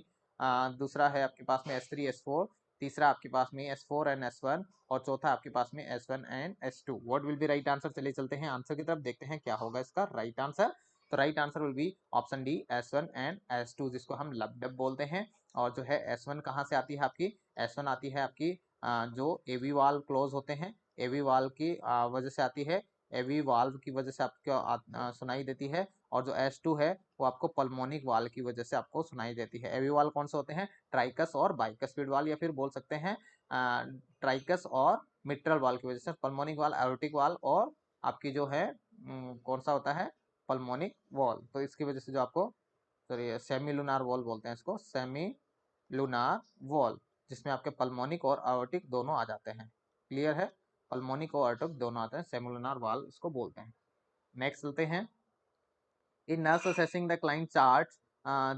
दूसरा है आपके पास में S3 S4, तीसरा आपके पास में S4 एंड S1, और चौथा आपके पास में S1 and S2। What will be right answer? चलिए चलते हैं आंसर की तरफ, देखते हैं क्या होगा इसका राइट आंसर। तो right answer will be option D S1 and S2, जिसको हम लब डब बोलते हैं। और जो है S1 कहाँ से आती है आपकी? S1 आती है आपकी जो एवी वाल्व क्लोज होते हैं, एवी वाल्व की वजह से आती है, एवी वाल्व की वजह से आपको सुनाई देती है। और जो S2 है वो आपको पल्मोनिक वाल्व की वजह से आपको सुनाई देती है। एवी वाल्व कौन से होते हैं? ट्राइकस और बाइकस्पिड वाल्व, या फिर बोल सकते हैं ट्राइकस और मिट्रल वाल्व की वजह से। पल्मोनिक वाल्व, एओर्टिक वाल्व, और आपकी जो है कौन सा होता है? Pulmonic valve. तो इसकी वजह से जो आपको, सॉरी, सेमी लूनार वॉल्व बोलते हैं इसको, सेमी लूनार वॉल्व, जिसमें आपके पल्मोनिक और आयोटिक दोनों आ जाते हैं। क्लियर है? पल्मोनिक और आयोटिक दोनों आते हैं, सेमी वाल्व इसको बोलते हैं। नेक्स्ट चलते हैं। In nurse assessing the client charts,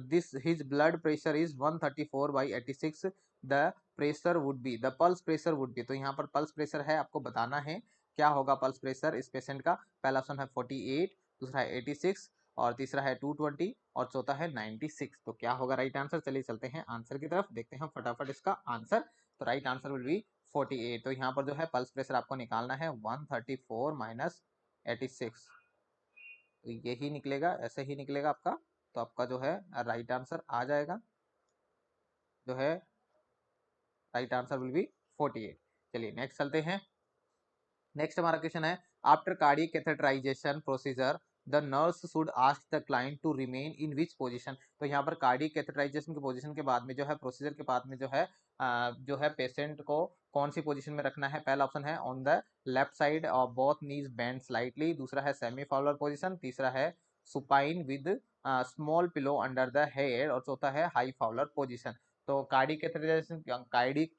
this his blood pressure is 134/86, the pressure would be, the pulse pressure would be। तो यहाँ पर पल्स प्रेशर है, आपको बताना है क्या होगा पल्स प्रेशर इस पेशेंट का। पहला ऑप्शन है 48, दूसरा है 86, और तीसरा है 220, और चौथा है 96। तो क्या होगा राइट आंसर? चलिए चलते हैं आंसर की तरफ, देखते हैं फटाफट इसका आंसर। तो राइट आंसर विल बी 48। तो यहाँ पर जो है पल्स प्रेशर आपको निकालना है 134 माइनस 86, तो यही निकलेगा, ऐसे ही निकलेगा आपका। तो आपका जो है राइट आंसर आ जाएगा, जो है राइट आंसर विल बी 48। चलिए नेक्स्ट चलते हैं। नेक्स्ट हमारा क्वेश्चन है after cardiac catheterization procedure the nurse should ask the client to remain in which position. तो यहाँ पर कार्डियक कैथेटराइजेशन के पोजीशन के बाद में जो है, प्रोसीजर के बाद में जो है पेशेंट को कौन सी पोजीशन में रखना है? पहला ऑप्शन है ऑन द लेफ्ट साइड और बोथ नीज बेंड स्लाइटली, दूसरा है सेमी फाउलर पोजीशन, तीसरा है supine with small pillow under the head, और चौथा है हाई फाउलर पोजीशन। तो कार्डियक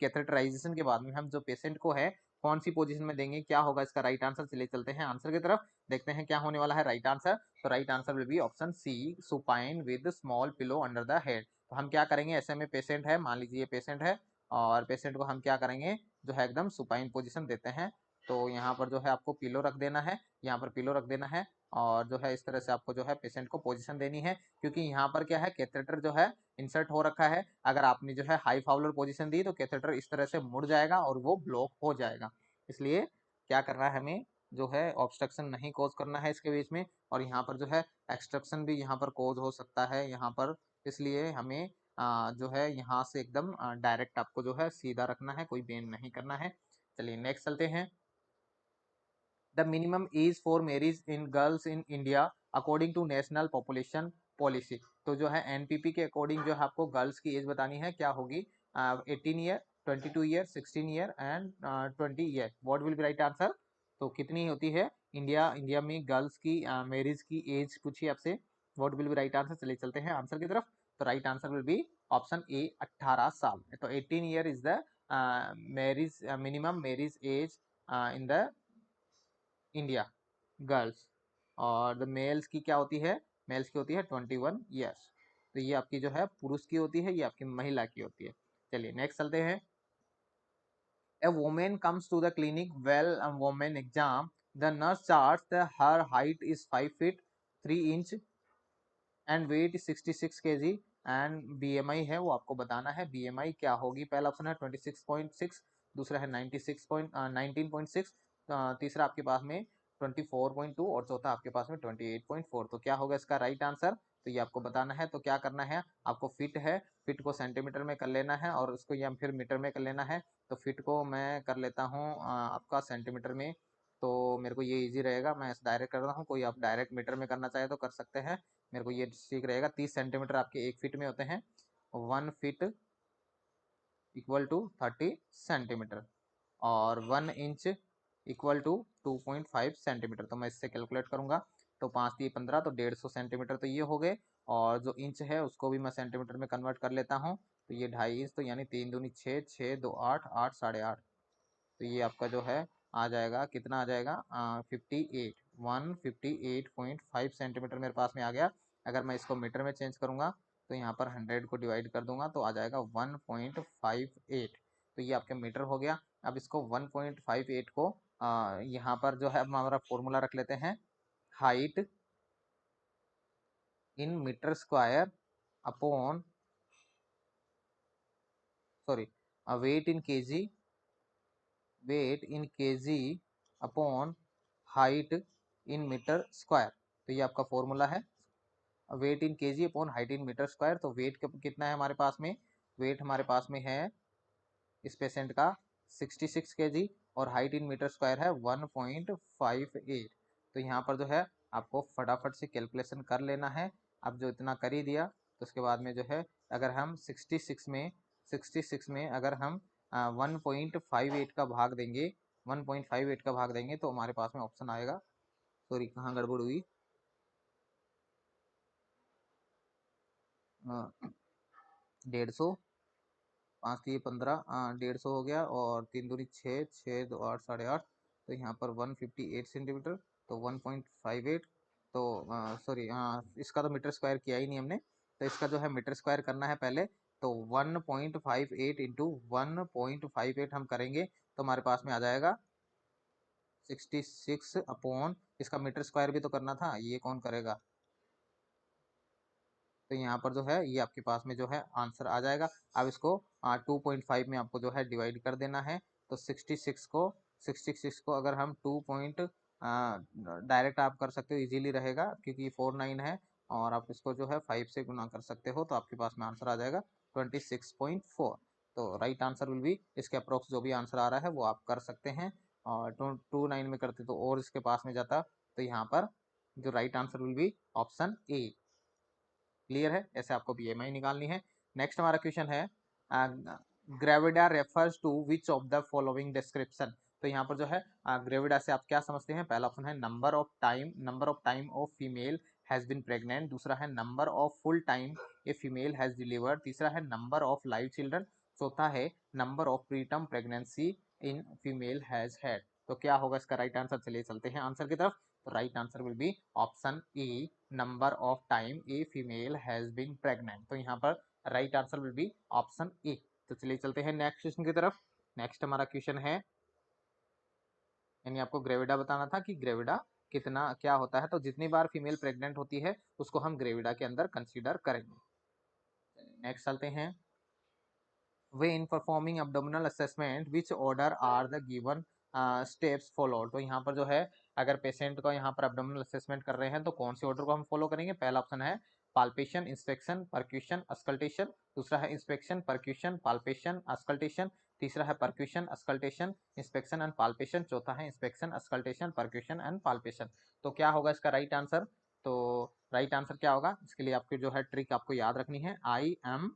कैथेटराइजेशन के बाद में हम जो पेशेंट को है कौन सी पोजीशन में देंगे, क्या होगा इसका राइट आंसर? चलिए चलते हैं आंसर की तरफ, देखते हैं क्या होने वाला है राइट आंसर। तो right answer will be option C, supine with small pillow under the head. तो हम क्या करेंगे, ऐसे में पेशेंट है, मान लीजिए ये पेशेंट है, और पेशेंट को हम क्या करेंगे, जो है एकदम सुपाइन पोजीशन देते हैं। तो यहाँ पर जो है आपको पिलो रख देना है, यहाँ पर पिलो रख देना है, और जो है इस तरह से आपको जो है पेशेंट को पोजीशन देनी है, क्योंकि यहाँ पर क्या है, कैथेटर जो है इंसर्ट हो रखा है। अगर आपने जो है हाई फाउलर पोजीशन दी तो कैथेटर इस तरह से मुड़ जाएगा और वो ब्लॉक हो जाएगा। इसलिए क्या करना है हमें, जो है ऑब्स्ट्रक्शन नहीं कोज करना है इसके बीच में, और यहाँ पर जो है एक्सट्रक्शन भी यहाँ पर कोज हो सकता है यहाँ पर। इसलिए हमें जो है यहाँ से एकदम डायरेक्ट आपको जो है सीधा रखना है, कोई बेंड नहीं करना है। चलिए नेक्स्ट चलते हैं। The minimum age for marriage in girls in India according to national population policy. तो जो है एनपीपी के अकॉर्डिंग जो है आपको गर्ल्स की एज बतानी है, क्या होगी? 18 year, 22 year, 16 year and 20 year. What will be right answer? तो कितनी होती है इंडिया में गर्ल्स की मैरिज की एज पूछी आपसे, what will be right answer? चलिए चलते हैं आंसर की तरफ। तो right answer will be option A, 18 साल। तो 18 year is the marriage minimum marriage age in the India girls. और द मेल्स की क्या होती है? मेल्स की होती है 21 ईयर्स। तो ये आपकी जो है पुरुष की होती है, ये आपकी महिला की होती है। चलिए नेक्स्ट चलते हैं। A woman comes to the clinic well a woman exam, the nurse charts that her height is 5 feet 3 inch and weight 66 kg and BMI है वो आपको बताना है। BMI क्या होगी? पहला ऑप्शन है 26.6, दूसरा है 19.6, तीसरा आपके पास में 24.2, और चौथा आपके पास में 28.4। तो क्या होगा इसका राइट आंसर? तो ये आपको बताना है। तो क्या करना है आपको, फिट है, फिट को सेंटीमीटर में कर लेना है, और उसको या फिर मीटर में कर लेना है। तो फिट को मैं कर लेता हूँ आपका सेंटीमीटर में, तो मेरे को ये इजी रहेगा, मैं डायरेक्ट कर रहा हूँ। कोई आप डायरेक्ट मीटर में करना चाहे तो कर सकते हैं, मेरे को ये ठीक रहेगा। 30 सेंटीमीटर आपके 1 फीट में होते हैं, 1 फीट इक्वल टू 30 सेंटीमीटर, और 1 इंच इक्वल टू 2.5 सेंटीमीटर। तो मैं इससे कैलकुलेट करूंगा, तो 5 3 15, तो 150 सेंटीमीटर तो ये हो गए। और जो इंच है उसको भी मैं सेंटीमीटर में कन्वर्ट कर लेता हूँ, तो ये 2.5 इंच, तो यानी 3 दूनी 6, 6 2 8, 8 साढ़े 8। तो ये आपका जो है आ जाएगा, कितना आ जाएगा, 58, 158.5 सेंटीमीटर मेरे पास में आ गया। अगर मैं इसको मीटर में चेंज करूंगा तो यहाँ पर 100 को डिवाइड कर दूंगा तो आ जाएगा 1.58। तो ये आपके मीटर हो गया। अब इसको 1.58 को यहाँ पर जो है हमारा फॉर्मूला रख लेते हैं, height in metre square upon, sorry, weight in KG, weight in KG upon height in metre square. तो ये आपका फॉर्मूला है, weight in KG upon height in metre square. तो वेट कितना है हमारे पास में, वेट हमारे पास में है इस पेशेंट का 66 केजी, और हाइट इन मीटर स्क्वायर है 1.58। तो यहाँ पर जो है आपको फटाफट से कैलकुलेशन कर लेना है। अब जो इतना कर ही दिया, तो उसके बाद में जो है अगर हम 66 में अगर हम 1.58 का भाग देंगे, 1.58 का भाग देंगे तो हमारे पास में ऑप्शन आएगा, सॉरी कहाँ गड़बड़ हुई, 150, 5 3 15, 150 हो गया, और 3 दूनी 6, 6 2 8 साढ़े 8। तो यहाँ पर 158 सेंटीमीटर, तो 1.58, तो सॉरी, इसका तो मीटर स्क्वायर किया ही नहीं हमने, तो इसका जो है मीटर स्क्वायर करना है पहले। तो 1.58 इंटू 1.58 हम करेंगे तो हमारे पास में आ जाएगा 66 अपॉन, इसका मीटर स्क्वायर भी तो करना था, ये कौन करेगा। तो यहाँ पर जो है ये आपके पास में जो है आंसर आ जाएगा। अब इसको 2.5 में आपको जो है डिवाइड कर देना है। तो 66 को अगर हम 2 पॉइंट, डायरेक्ट आप कर सकते हो, इजीली रहेगा क्योंकि 49 है, और आप इसको जो है 5 से गुना कर सकते हो, तो आपके पास में आंसर आ जाएगा 26.4। तो राइट आंसर विल बी, इसके अप्रोक्स जो भी आंसर आ रहा है वो आप कर सकते हैं। और 2.9 में करते तो और इसके पास में जाता, तो यहाँ पर जो right answer will be option A. Clear है, ऐसे आपको बीएमआई निकालनी है। नेक्स्ट हमारा क्वेश्चन है, gravida refers to which of the following description. तो यहाँ पर जो है ग्रेविडा से आप क्या समझते हैं। पहला ऑप्शन है number of time of female has been pregnant, दूसरा है number of full time a female has delivered, तीसरा है नंबर ऑफ लाइव चिल्ड्रन, चौथा है number of preterm pregnancy in female has had. तो क्या होगा इसका राइट आंसर, चलिए चलते हैं आंसर की तरफ। तो right answer will be option A, number of time a female has been pregnant. तो यहाँ पर right answer will be option A. तो चलिए चलते हैं नेक्स्ट क्वेश्चन की तरफ। नेक्स्ट हमारा क्वेश्चन है, यानी आपको ग्रेविडा बताना था कि ग्रेविडा कितना क्या होता है। तो जितनी बार फीमेल प्रेग्नेंट होती है उसको हम ग्रेविडा के अंदर कंसीडर करेंगे। नेक्स्ट चलते हैं, way in performing abdominal assessment which order are the given steps followed. तो यहाँ पर जो है अगर पेशेंट को यहाँ पर एब्डोमिनल असेसमेंट कर रहे हैं तो कौन से ऑर्डर को हम फॉलो करेंगे। पहला ऑप्शन है पाल्पेशन, इंस्पेक्शन, परक्यूशन, अस्कल्टेशन, दूसरा है इंस्पेक्शन, परक्यूशन, पाल्पेशन, अस्कल्टेशन, तीसरा है percussion, auscultation, inspection and palpation, चौथा है inspection, auscultation, percussion and palpation. तो क्या होगा इसका राइट आंसर। तो राइट आंसर क्या होगा, इसके लिए आपकी जो है ट्रिक आपको याद रखनी है, आई एम,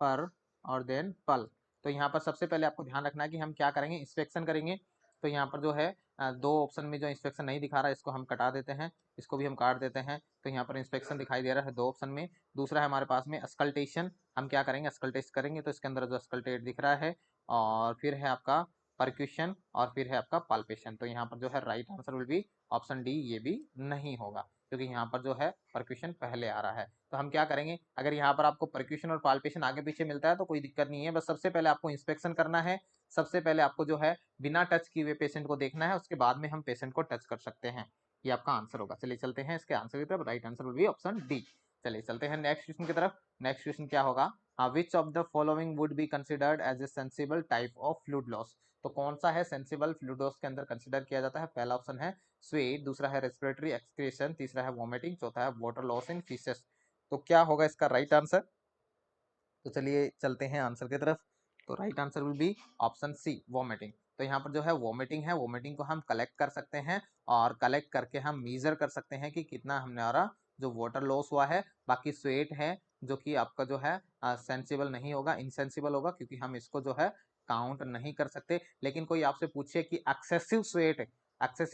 पर और देन पल। तो यहाँ पर सबसे पहले आपको ध्यान रखना है कि हम क्या करेंगे, इंस्पेक्शन करेंगे। तो यहाँ पर जो है दो ऑप्शन में जो इंस्पेक्शन नहीं दिखा रहा है इसको हम कटा देते हैं, इसको भी हम काट देते हैं। तो यहाँ पर इंस्पेक्शन दिखाई दे रहा है दो ऑप्शन में। दूसरा है हमारे पास में अस्कल्टेशन, हम क्या करेंगे अस्कल्टेट करेंगे, तो इसके अंदर जो अस्कल्टेट दिख रहा है। और फिर है आपका परक्यूशन, और फिर है आपका पाल्पेशन। तो यहाँ पर जो है right answer will be option D, ये भी नहीं होगा क्योंकि यहाँ पर जो है परक्यूशन पहले आ रहा है। तो हम क्या करेंगे, अगर यहाँ पर आपको परक्यूशन और पाल्पेशन आगे पीछे मिलता है तो कोई दिक्कत नहीं है, बस सबसे पहले आपको इंस्पेक्शन करना है। सबसे पहले आपको जो है बिना टच किए हुए पेशेंट को देखना है, उसके बाद में हम पेशेंट को टच कर सकते हैं। ये आपका आंसर होगा। चलिए चलते हैं इसके आंसर की तरफ, right answer will be option D. चलिए चलते हैं नेक्स्ट क्वेश्चन की तरफ। नेक्स्ट क्वेश्चन क्या होगा, which of the following would be considered as a sensible type of fluid loss. तो कौन सा है सेंसिबल फ्लूइड लॉस के अंदर कंसिडर किया जाता है। पहला ऑप्शन है स्वेट, दूसरा है रेस्पिरेटरी एक्सक्रीशन, तीसरा है वोमिटिंग, चौथा है वाटर लॉस इन फीसेस। तो क्या होगा इसका राइट आंसर। तो चलिए चलते हैं आंसर की तरफ। तो right answer will be option C, vomiting. तो यहाँ पर जो है वोमिटिंग को हम कलेक्ट कर सकते हैं और कलेक्ट करके हम मीजर कर सकते हैं कि कितना हमारा जो वाटर लॉस हुआ है। बाकी स्वेट है जो कि आपका जो है सेंसिबल नहीं होगा, इनसेंसिबल होगा, क्योंकि हम इसको जो है काउंट नहीं कर सकते। लेकिन कोई आपसे पूछे कि एक्सेसिव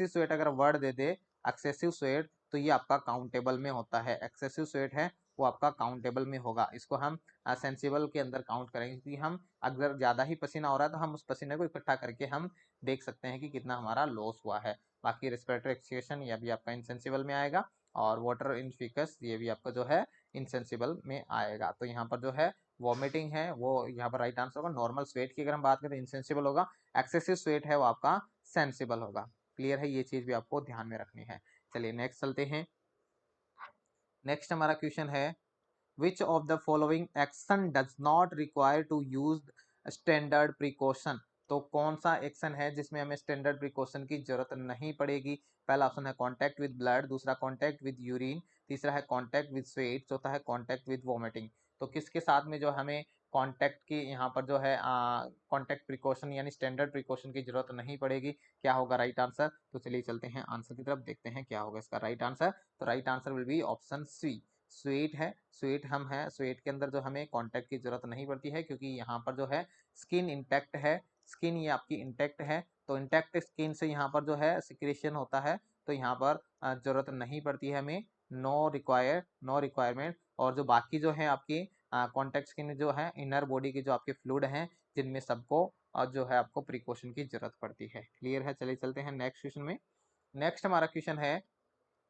स्वेट अगर वर्ड दे दे एक्सेसिव स्वेट, तो ये आपका काउंटेबल में होता है। एक्सेसिव स्वेट है वो आपका काउंटेबल में होगा, इसको हम सेंसिबल के अंदर काउंट करेंगे, क्योंकि हम अगर ज्यादा ही पसीना हो रहा है तो हम उस पसीने को इकट्ठा करके हम देख सकते हैं कि कितना हमारा लॉस हुआ है। बाकी रेस्पिरेटरी एक्सक्रीशन ये भी आपका इनसेंसिबल में आएगा, और वाटर इन फिकस ये भी आपका जो है इनसेंसिबल में आएगा। तो यहाँ पर जो है वॉमिटिंग है वो यहाँ पर राइट आंसर होगा। नॉर्मल स्वेट की अगर हम बात करें इनसेंसिबल होगा, एक्सेसिव स्वेट है वो आपका सेंसिबल होगा। क्लियर है, ये चीज भी आपको ध्यान में रखनी है। चलिए नेक्स्ट चलते हैं। नेक्स्ट हमारा क्वेश्चन है which of the following action does not require to use standard precaution। तो कौन सा एक्शन है जिसमें हमें स्टैंडर्ड प्रिकॉशन की जरूरत नहीं पड़ेगी। पहला ऑप्शन है कांटेक्ट विद ब्लड, दूसरा कांटेक्ट विद यूरिन, तीसरा है कांटेक्ट विद स्वेट, चौथा है कांटेक्ट विद वोमिटिंग। तो किसके साथ में जो हमें कांटेक्ट की यहाँ पर जो है कांटेक्ट प्रिकॉशन यानी स्टैंडर्ड प्रिकॉशन की जरूरत नहीं पड़ेगी। क्या होगा राइट आंसर? तो चलिए चलते हैं आंसर की तरफ, देखते हैं क्या होगा इसका राइट आंसर। तो right answer will be option C, sweat है। स्वेट के अंदर जो हमें कांटेक्ट की जरूरत नहीं पड़ती है, क्योंकि यहाँ पर जो है स्किन इंटैक्ट है, स्किन ये आपकी इंटैक्ट है। तो इंटैक्ट स्किन से यहाँ पर जो है सिक्रेशन होता है, तो यहाँ पर जरूरत नहीं पड़ती है हमें, नो रिक्वायरमेंट। और जो बाकी जो है आपकी कॉन्टेक्ट स्किन जो है इनर बॉडी के जो आपके फ्लूइड हैं, जिनमें सबको जो है आपको प्रिकॉशन की जरूरत पड़ती है। क्लियर है, चलिए चलते हैं नेक्स्ट क्वेश्चन में। नेक्स्ट हमारा क्वेश्चन है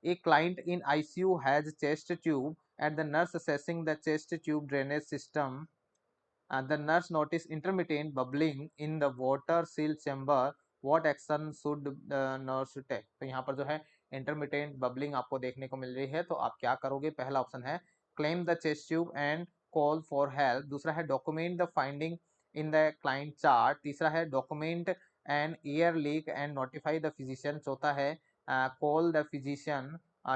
A client in ICU has chest tube and the nurse assessing the chest tube drainage system. The nurse noticed intermittent bubbling in the water seal chamber. What action should the nurse take? तो यहाँ पर जो है intermittent bubbling आपको देखने को मिल रही है, तो आप क्या करोगे? पहला ऑप्शन है claim the chest tube and call for help, दूसरा है document the finding in the client chart, तीसरा है document an ear leak and notify the physician, चौथा है call the physician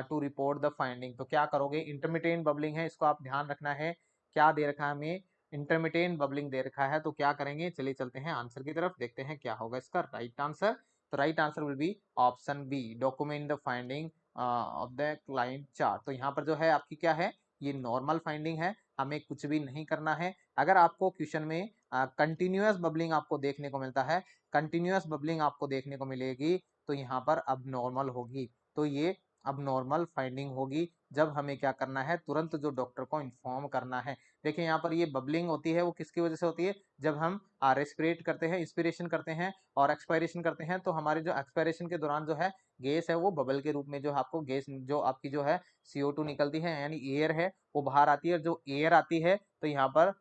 to report the finding। तो क्या करोगे? इंटरमिटेंट बबलिंग है, इसको आप ध्यान रखना है। क्या दे रखा है हमें? इंटरमिटेंट बबलिंग दे रखा है, तो क्या करेंगे? चलिए चलते हैं आंसर की तरफ, देखते हैं क्या होगा इसका राइट आंसर। तो right answer will be option B, document the finding of the client chart. तो यहाँ पर जो है आपकी क्या है, ये नॉर्मल फाइंडिंग है, हमें कुछ भी नहीं करना है। अगर आपको क्वेश्चन में कंटिन्यूअस बबलिंग आपको देखने को मिलता है, कंटिन्यूअस बबलिंग आपको देखने को मिलेगी, तो यहाँ पर अब नॉर्मल होगी। तो ये अब नॉर्मल फाइंडिंग होगी, जब हमें क्या करना है, तुरंत जो डॉक्टर को इन्फॉर्म करना है। देखिए यहाँ पर ये बबलिंग होती है वो किसकी वजह से होती है? जब हम रेस्पिरेट करते हैं, इंस्पिरेशन करते हैं और एक्सपायरेशन करते हैं, तो हमारी जो एक्सपायरेशन के दौरान जो है गैस है वो बबल के रूप में जो है आपको गैस जो आपकी जो है CO2 निकलती है, यानी एयर है वो बाहर आती है। जो एयर आती है तो यहाँ पर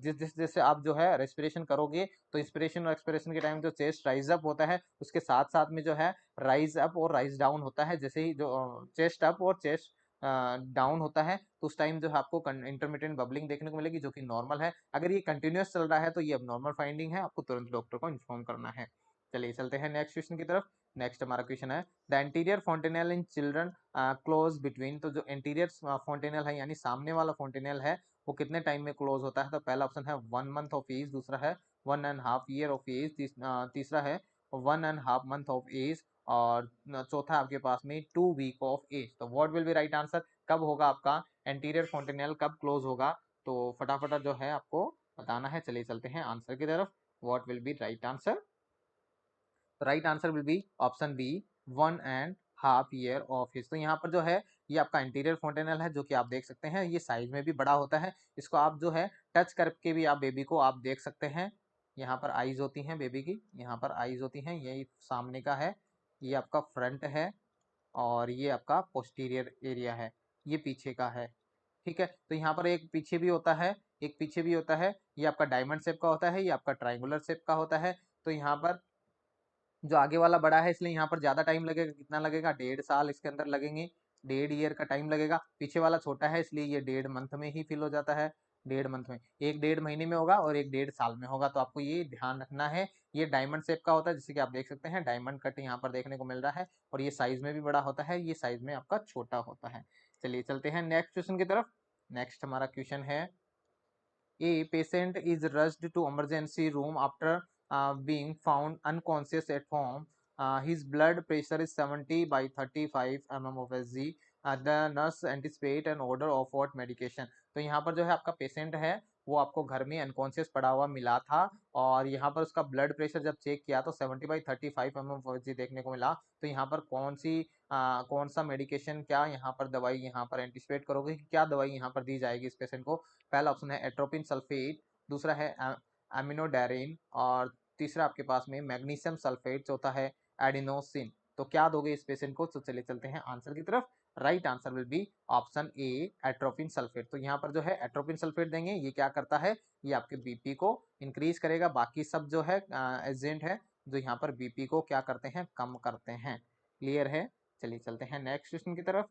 जिस जैसे आप जो है रेस्पिरेशन करोगे, तो इंस्पिरेशन और एक्सपिरेशन के टाइम जो चेस्ट राइज अप होता है, उसके साथ साथ में जो है राइज अप और राइज डाउन होता है। जैसे ही जो चेस्ट अप और चेस्ट डाउन होता है, तो उस टाइम जो है आपको इंटरमिटेंट बबलिंग देखने को मिलेगी, जो कि नॉर्मल है। अगर ये कंटिन्यूअस चल रहा है तो ये अब नॉर्मल फाइंडिंग है, आपको तुरंत डॉक्टर को इन्फॉर्म करना है। चलिए चलते हैं नेक्स्ट क्वेश्चन की तरफ। नेक्स्ट हमारा क्वेश्चन है the anterior fontanelle in children close between. तो जो एंटीरियर फोंटेनल है यानी सामने वाला फोंटेनल है, वो कितने टाइम में क्लोज होता है? तो पहला ऑप्शन है 1 मंथ ऑफ एज, दूसरा है 1.5 ईयर ऑफ एज, तीसरा है 1.5 मंथ ऑफ एज, और चौथा आपके पास में 2 वीक ऑफ एज। तो what will be right answer? कब होगा आपका एंटीरियर फोंटेनल, कब क्लोज होगा? तो फटाफट जो है आपको बताना है। चलिए चलते हैं आंसर की तरफ। What will be right answer? Right answer will be option B, 1.5 year of age. तो यहाँ पर जो है ये आपका इंटीरियर फोंटेनल है, जो कि आप देख सकते हैं ये साइज में भी बड़ा होता है। इसको आप जो है टच करके भी आप बेबी को आप देख सकते हैं। यहाँ पर आईज होती हैं बेबी की, यहाँ पर आईज होती हैं, ये सामने का है, ये आपका फ्रंट है, और ये आपका पोस्टीरियर एरिया है, ये पीछे का है। ठीक है, तो यहाँ पर एक पीछे भी होता है, एक पीछे भी होता है, ये आपका डायमंड शेप का होता है, ये आपका ट्राइंगुलर शेप का होता है। तो यहाँ पर जो आगे वाला बड़ा है, इसलिए यहाँ पर ज्यादा टाइम लगेगा। कितना लगेगा? 1.5 साल इसके अंदर लगेंगे, 1.5 ईयर का टाइम लगेगा। पीछे वाला छोटा है, इसलिए ये 1.5 मंथ में ही फिल हो जाता है। 1.5 मंथ में, एक 1.5 महीने में होगा और एक 1.5 साल में होगा। तो आपको ये ध्यान रखना है, ये डायमंड शेप का होता है, जैसे कि आप देख सकते हैं डायमंड कट यहाँ पर देखने को मिल रहा है, और ये साइज में भी बड़ा होता है, ये साइज में आपका छोटा होता है। चलिए चलते हैं नेक्स्ट क्वेश्चन की तरफ। नेक्स्ट हमारा क्वेश्चन है A patient is rushed to emergency room after being found unconscious at home. His blood pressure is 70/35 mm of Hg. The nurse anticipate an order of what medication. तो यहाँ पर जो है आपका पेशेंट है वो आपको घर में अनकॉन्शियस पड़ा हुआ मिला था और यहाँ पर उसका ब्लड प्रेशर जब चेक किया तो 70/35 mm देखने को मिला। तो यहाँ पर कौन सा मेडिकेशन क्या यहाँ पर दवाई यहाँ पर एंटिसिपेट करोगे कि क्या दवाई यहाँ पर दी जाएगी इस पेशेंट को। पहला ऑप्शन है एट्रोपिन सल्फेट, दूसरा है एमिनोडेरिन और तीसरा आपके पास में मैग्नीशियम सल्फेट, चौथा है एडिनोसिन। तो क्या दोगे इस पेशेंट को। तो चलिए चलते हैं आंसर की तरफ। Right answer will be option A atropine sulphate. तो यहाँ पर जो है एट्रोपिन सल्फेट देंगे। ये क्या करता है, ये आपके बीपी को इंक्रीज करेगा। बाकी सब जो है एजेंट है जो यहाँ पर बीपी को क्या करते हैं, कम करते हैं। क्लियर है। चलिए चलते हैं नेक्स्ट क्वेश्चन की तरफ।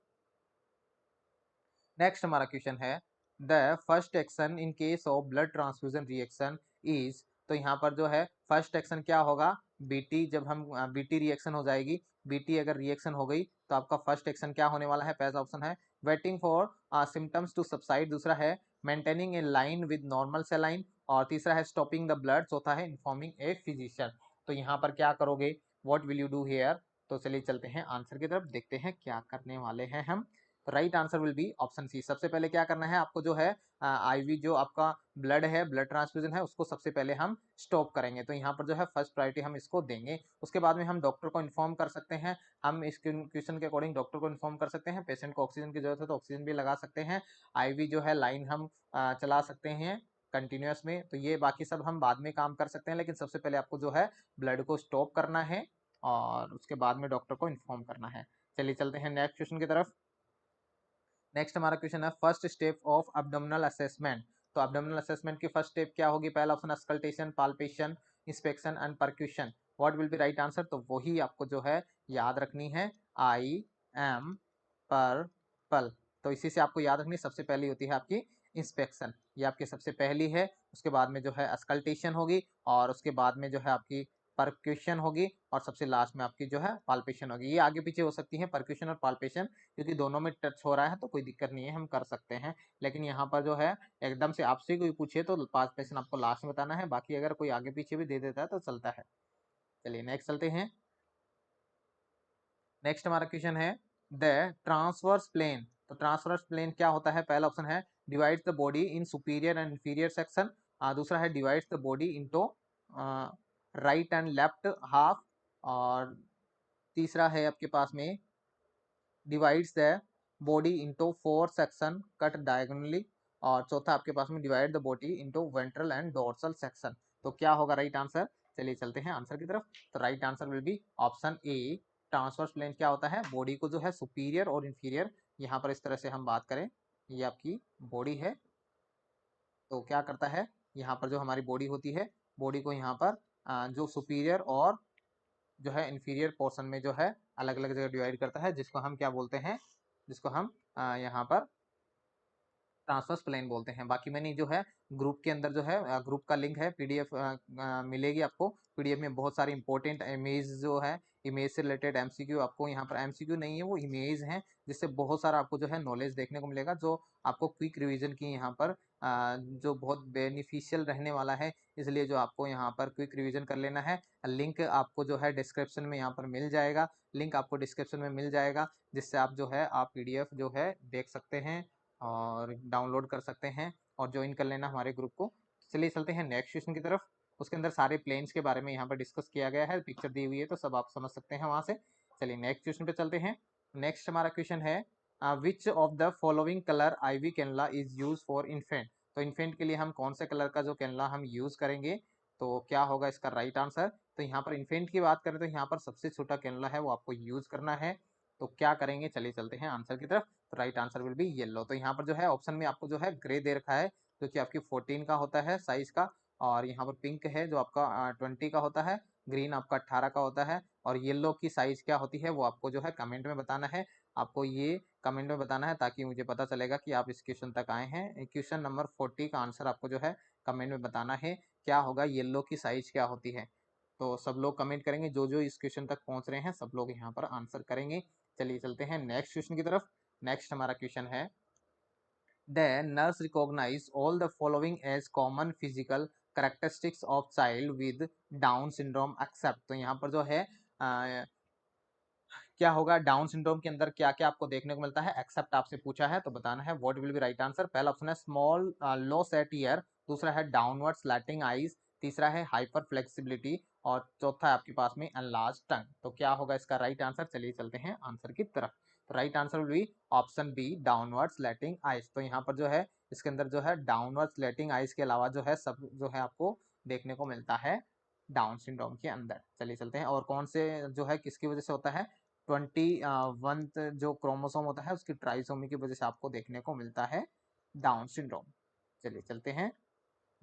नेक्स्ट हमारा क्वेश्चन है the first action in case of blood transfusion reaction is. तो यहाँ पर जो है फर्स्ट एक्शन क्या होगा, बीटी। जब हम बीटी रिएक्शन हो जाएगी, बीटी अगर रिएक्शन हो गई तो आपका फर्स्ट एक्शन क्या होने वाला है। पहला ऑप्शन है waiting for symptoms to subside, दूसरा है maintaining a line with normal saline और तीसरा है स्टॉपिंग द ब्लड, चौथा है इन्फॉर्मिंग ए फिजिशियन। तो यहाँ पर क्या करोगे, what will you do here. तो चलिए चलते हैं आंसर की तरफ, देखते हैं क्या करने वाले हैं हम। तो right answer will be option C. सबसे पहले क्या करना है आपको, जो है आईवी जो आपका ब्लड है, ब्लड ट्रांसफ्यूजन है, उसको सबसे पहले हम स्टॉप करेंगे। तो यहाँ पर जो है फर्स्ट प्रायोरिटी हम इसको देंगे। उसके बाद में हम डॉक्टर को इन्फॉर्म कर सकते हैं। हम इस क्वेश्चन के अकॉर्डिंग डॉक्टर को इन्फॉर्म कर सकते हैं। पेशेंट को ऑक्सीजन की जरूरत है तो ऑक्सीजन भी लगा सकते हैं। आईवी जो है लाइन हम चला सकते हैं कंटिन्यूस में। तो ये बाकी सब हम बाद में काम कर सकते हैं, लेकिन सबसे पहले आपको जो है ब्लड को स्टॉप करना है और उसके बाद में डॉक्टर को इन्फॉर्म करना है। चलिए चलते हैं नेक्स्ट क्वेश्चन की तरफ। नेक्स्ट हमारा क्वेश्चन है first step of abdominal assessment. तो अब्डोमिनल असेसमेंट की फर्स्ट स्टेप क्या होगी। पहला option auscultation, palpation, inspection and percussion. What will be right answer. तो वही आपको जो है याद रखनी है, आई एम पर पल। तो इसी से आपको याद रखनी, सबसे पहली होती है आपकी इंस्पेक्शन, ये आपकी सबसे पहली है। उसके बाद में जो है अस्कल्टेशन होगी और उसके बाद में जो है आपकी परक्यूशन होगी और सबसे लास्ट में आपकी जो है पाल्पेशन होगी। ये आगे पीछे हो सकती है परक्यूशन और पाल्पेशन, क्योंकि दोनों में टच हो रहा है तो कोई दिक्कत नहीं है, हम कर सकते हैं। लेकिन यहाँ पर जो है एकदम से आपसे कोई पूछे तो पाल्पेशन आपको लास्ट में बताना है, बाकी अगर कोई आगे पीछे भी दे देता है तो चलता है। चलिए नेक्स्ट चलते हैं। नेक्स्ट हमारा क्वेश्चन है द ट्रांसवर्स प्लेन। तो ट्रांसवर्स प्लेन क्या होता है। पहला ऑप्शन है divides the body in superior and inferior section, दूसरा है divides the body into right and left half और तीसरा है आपके पास में divides the body into 4 section cut diagonally और चौथा आपके पास में divide the body into ventral and dorsal section. तो क्या होगा राइट आंसर। चलिए चलते हैं आंसर की तरफ। तो right answer will be option A. Transverse plane क्या होता है, बॉडी को जो है सुपीरियर और इंफीरियर, यहाँ पर इस तरह से हम बात करें, ये आपकी बॉडी है। तो क्या करता है, यहाँ पर जो हमारी बॉडी होती है, बॉडी को यहाँ पर जो सुपीरियर और जो है इंफीरियर पोर्शन में जो है अलग अलग जगह डिवाइड करता है, जिसको हम क्या बोलते हैं, जिसको हम यहाँ पर ट्रांसवर्स प्लेन बोलते हैं। बाकी मैंने जो है ग्रुप के अंदर जो है ग्रुप का लिंक है, पीडीएफ मिलेगी आपको। पीडीएफ में बहुत सारी इंपॉर्टेंट इमेज जो है, इमेज से रिलेटेड एमसीक्यू, आपको यहाँ पर एमसीक्यू नहीं है वो इमेज हैं, जिससे बहुत सारा आपको जो है नॉलेज देखने को मिलेगा, जो आपको क्विक रिवीजन की यहाँ पर जो बहुत बेनिफिशियल रहने वाला है। इसलिए जो आपको यहाँ पर क्विक रिवीजन कर लेना है। लिंक आपको जो है डिस्क्रिप्शन में यहाँ पर मिल जाएगा, लिंक आपको डिस्क्रिप्शन में मिल जाएगा, जिससे आप जो है आप पीडीएफ जो है देख सकते हैं और डाउनलोड कर सकते हैं और ज्वाइन कर लेना हमारे ग्रुप को। चलिए चलते हैं नेक्स्ट क्वेश्चन की तरफ। उसके अंदर सारे प्लेन्स के बारे में यहाँ पर डिस्कस किया गया है, पिक्चर दी हुई है तो सब आप समझ सकते हैं वहां से। चलिए नेक्स्ट क्वेश्चन पे चलते हैं। नेक्स्ट हमारा क्वेश्चन है which of the following colour IV cannula is use for infant. तो इन्फेंट के लिए हम कौन से कलर का जो कैनला हम यूज करेंगे, तो क्या होगा इसका राइट आंसर। तो यहाँ पर इन्फेंट की बात करें तो यहाँ पर सबसे छोटा कैनला है वो आपको यूज करना है। तो क्या करेंगे, चलिए चलते हैं आंसर की तरफ। तो right answer will B yellow. तो यहाँ पर जो है ऑप्शन में आपको जो है ग्रे दे रखा है, जो कि आपकी 14 का होता है साइज का, और यहाँ पर पिंक है जो आपका 20 का होता है, ग्रीन आपका 18 का होता है, और येलो की साइज क्या होती है वो आपको जो है कमेंट में बताना है। आपको ये कमेंट में बताना है ताकि मुझे पता चलेगा कि आप इस क्वेश्चन तक आए हैं। क्वेश्चन नंबर 40 का आंसर आपको जो है कमेंट में बताना है, क्या होगा येलो की साइज क्या होती है। तो सब लोग कमेंट करेंगे, जो जो इस क्वेश्चन तक पहुंच रहे हैं सब लोग यहाँ पर आंसर करेंगे। चलिए चलते हैं नेक्स्ट क्वेश्चन की तरफ। नेक्स्ट हमारा क्वेश्चन है The nurse recognized all the following as common physical characteristics of child with Down syndrome except। तो यहाँ पर जो है क्या होगा डाउन सिंड्रोम के अंदर क्या क्या आपको देखने को मिलता है, एक्सेप्ट आपसे पूछा है तो बताना है what will be right answer. पहला ऑप्शन है स्मॉल लो सेट ईयर, दूसरा है डाउनवर्ड स्लैटिंग आईज, तीसरा है हाइपर फ्लेक्सिबिलिटी और चौथा है आपके पास में एनलार्ज टंग। तो क्या होगा इसका राइट आंसर, चलिए चलते हैं आंसर की तरफ। तो right answer will be option B downward slanting eyes. तो यहाँ पर जो है इसके अंदर जो है डाउनवर्ड स्लैटिंग आइज के अलावा जो है सब जो है आपको देखने को मिलता है डाउन सिंड्रोम के अंदर। चलिए चलते हैं और कौन से जो है किसकी वजह से होता है, 21 जो क्रोमोसोम होता है उसकी ट्राइसोमी की वजह से आपको देखने को मिलता है डाउन सिंड्रोम। चलिए चलते हैं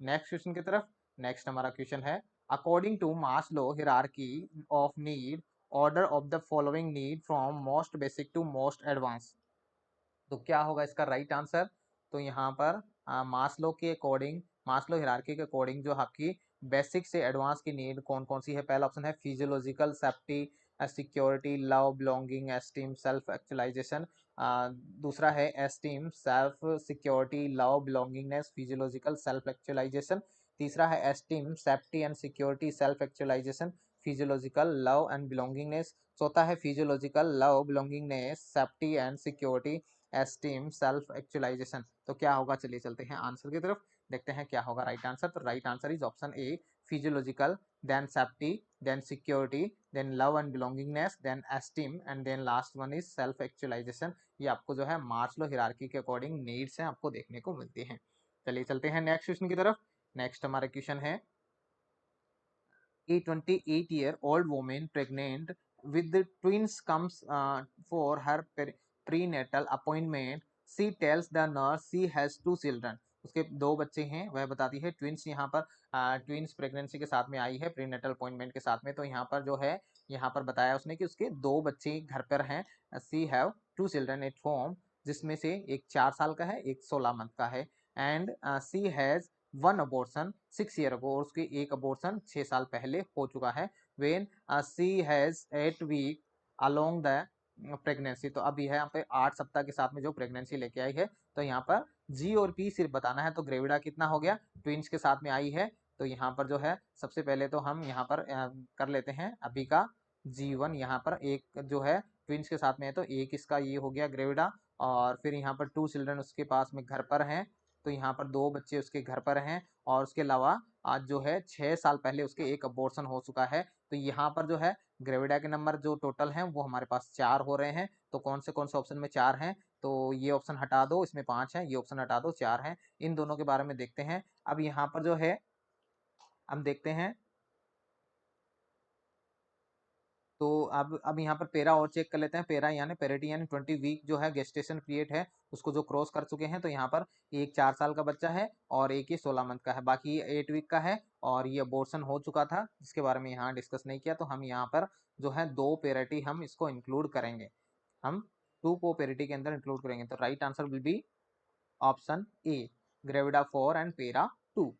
नेक्स्ट क्वेश्चन की तरफ। नेक्स्ट हमारा क्वेश्चन है according to Maslow hierarchy of need order of the following need from most basic to most advance. तो क्या होगा इसका राइट आंसर। तो यहाँ पर मास्लो के अकॉर्डिंग, मास्लो हियरार्की के अकॉर्डिंग जो आपकी बेसिक से एडवांस की नीड कौन कौन सी है। पहला ऑप्शन है physiological safety, security, love, belonging, esteem, self actualization. दूसरा है esteem, self, security, love, belongingness, physiological, self actualization. तीसरा है esteem, safety and security, self actualization, physiological, love and belongingness. चौथा है physiological, love, belongingness, safety and security, esteem, self actualization. तो क्या होगा, चलिए चलते हैं आंसर की तरफ, देखते हैं क्या होगा राइट आंसर। तो right answer is option A physiological, then safety, then security, then love and belongingness, then esteem and then last one is self actualization. ये आपको जो है मास्लो हियरार्की के अकॉर्डिंग नीड्स हैं आपको देखने को मिलती हैं। चलिए चलते हैं नेक्स्ट क्वेश्चन की तरफ। नेक्स्ट हमारा क्वेश्चन है A 28-year-old woman pregnant with the twins comes for her prenatal appointment. She tells the nurse she has 2 children. उसके 2 बच्चे हैं वह बताती है। ट्विंस यहाँ पर ट्विंस प्रेगनेंसी के साथ में आई है प्रीनेटल अपॉइंटमेंट के साथ में। तो यहाँ पर जो है यहाँ पर बताया उसने कि उसके 2 बच्चे घर पर हैं। सी हैव 2 चिल्ड्रन एट होम, जिसमें से एक 4 साल का है एक 16 मंथ का है। And she has 1 abortion 6 year ago, और उसके एक अबॉर्शन 6 साल पहले हो चुका है। When she has 8 week along the pregnancy. तो अब यह यहाँ पे 8 सप्ताह के साथ में जो प्रेगनेंसी लेके आई है। तो यहाँ पर जी और पी सिर्फ बताना है। तो ग्रेविडा कितना हो गया, ट्विंस के साथ में आई है। तो यहाँ पर जो है सबसे पहले तो हम यहाँ पर कर लेते हैं अभी का G1। यहाँ पर एक जो है ट्विंस के साथ में है तो एक इसका ये हो गया ग्रेविडा, और फिर यहाँ पर 2 चिल्ड्रन उसके पास में घर पर हैं। तो यहाँ पर 2 बच्चे उसके घर पर हैं, और उसके अलावा आज जो है 6 साल पहले उसके एक अबॉर्शन हो चुका है। तो यहाँ पर जो है ग्रेविडा के नंबर जो टोटल हैं वो हमारे पास 4 हो रहे हैं। तो कौन से ऑप्शन में 4 हैं, तो ये ऑप्शन हटा दो, इसमें 5 है, ये ऑप्शन हटा दो, 4 हैं। इन दोनों के बारे में देखते हैं। अब यहाँ पर जो है हम देखते हैं, तो अब यहाँ पर पेरा और चेक कर लेते हैं। पेरा यानी पेरिटी यानी 20 वीक जो है गेस्टेशन पीरियड है उसको जो क्रॉस कर चुके हैं। तो यहाँ पर एक 4 साल का बच्चा है और एक ही 16 मंथ का है, बाकी ये 8 वीक का है और ये अबॉर्शन हो चुका था जिसके बारे में यहाँ डिस्कस नहीं किया। तो हम यहाँ पर जो है 2 पेरिटी हम इसको इंक्लूड करेंगे, हम 2 को पेरिटी के अंदर इंक्लूड करेंगे। तो right answer will be option A gravida 4 and पेरा 2।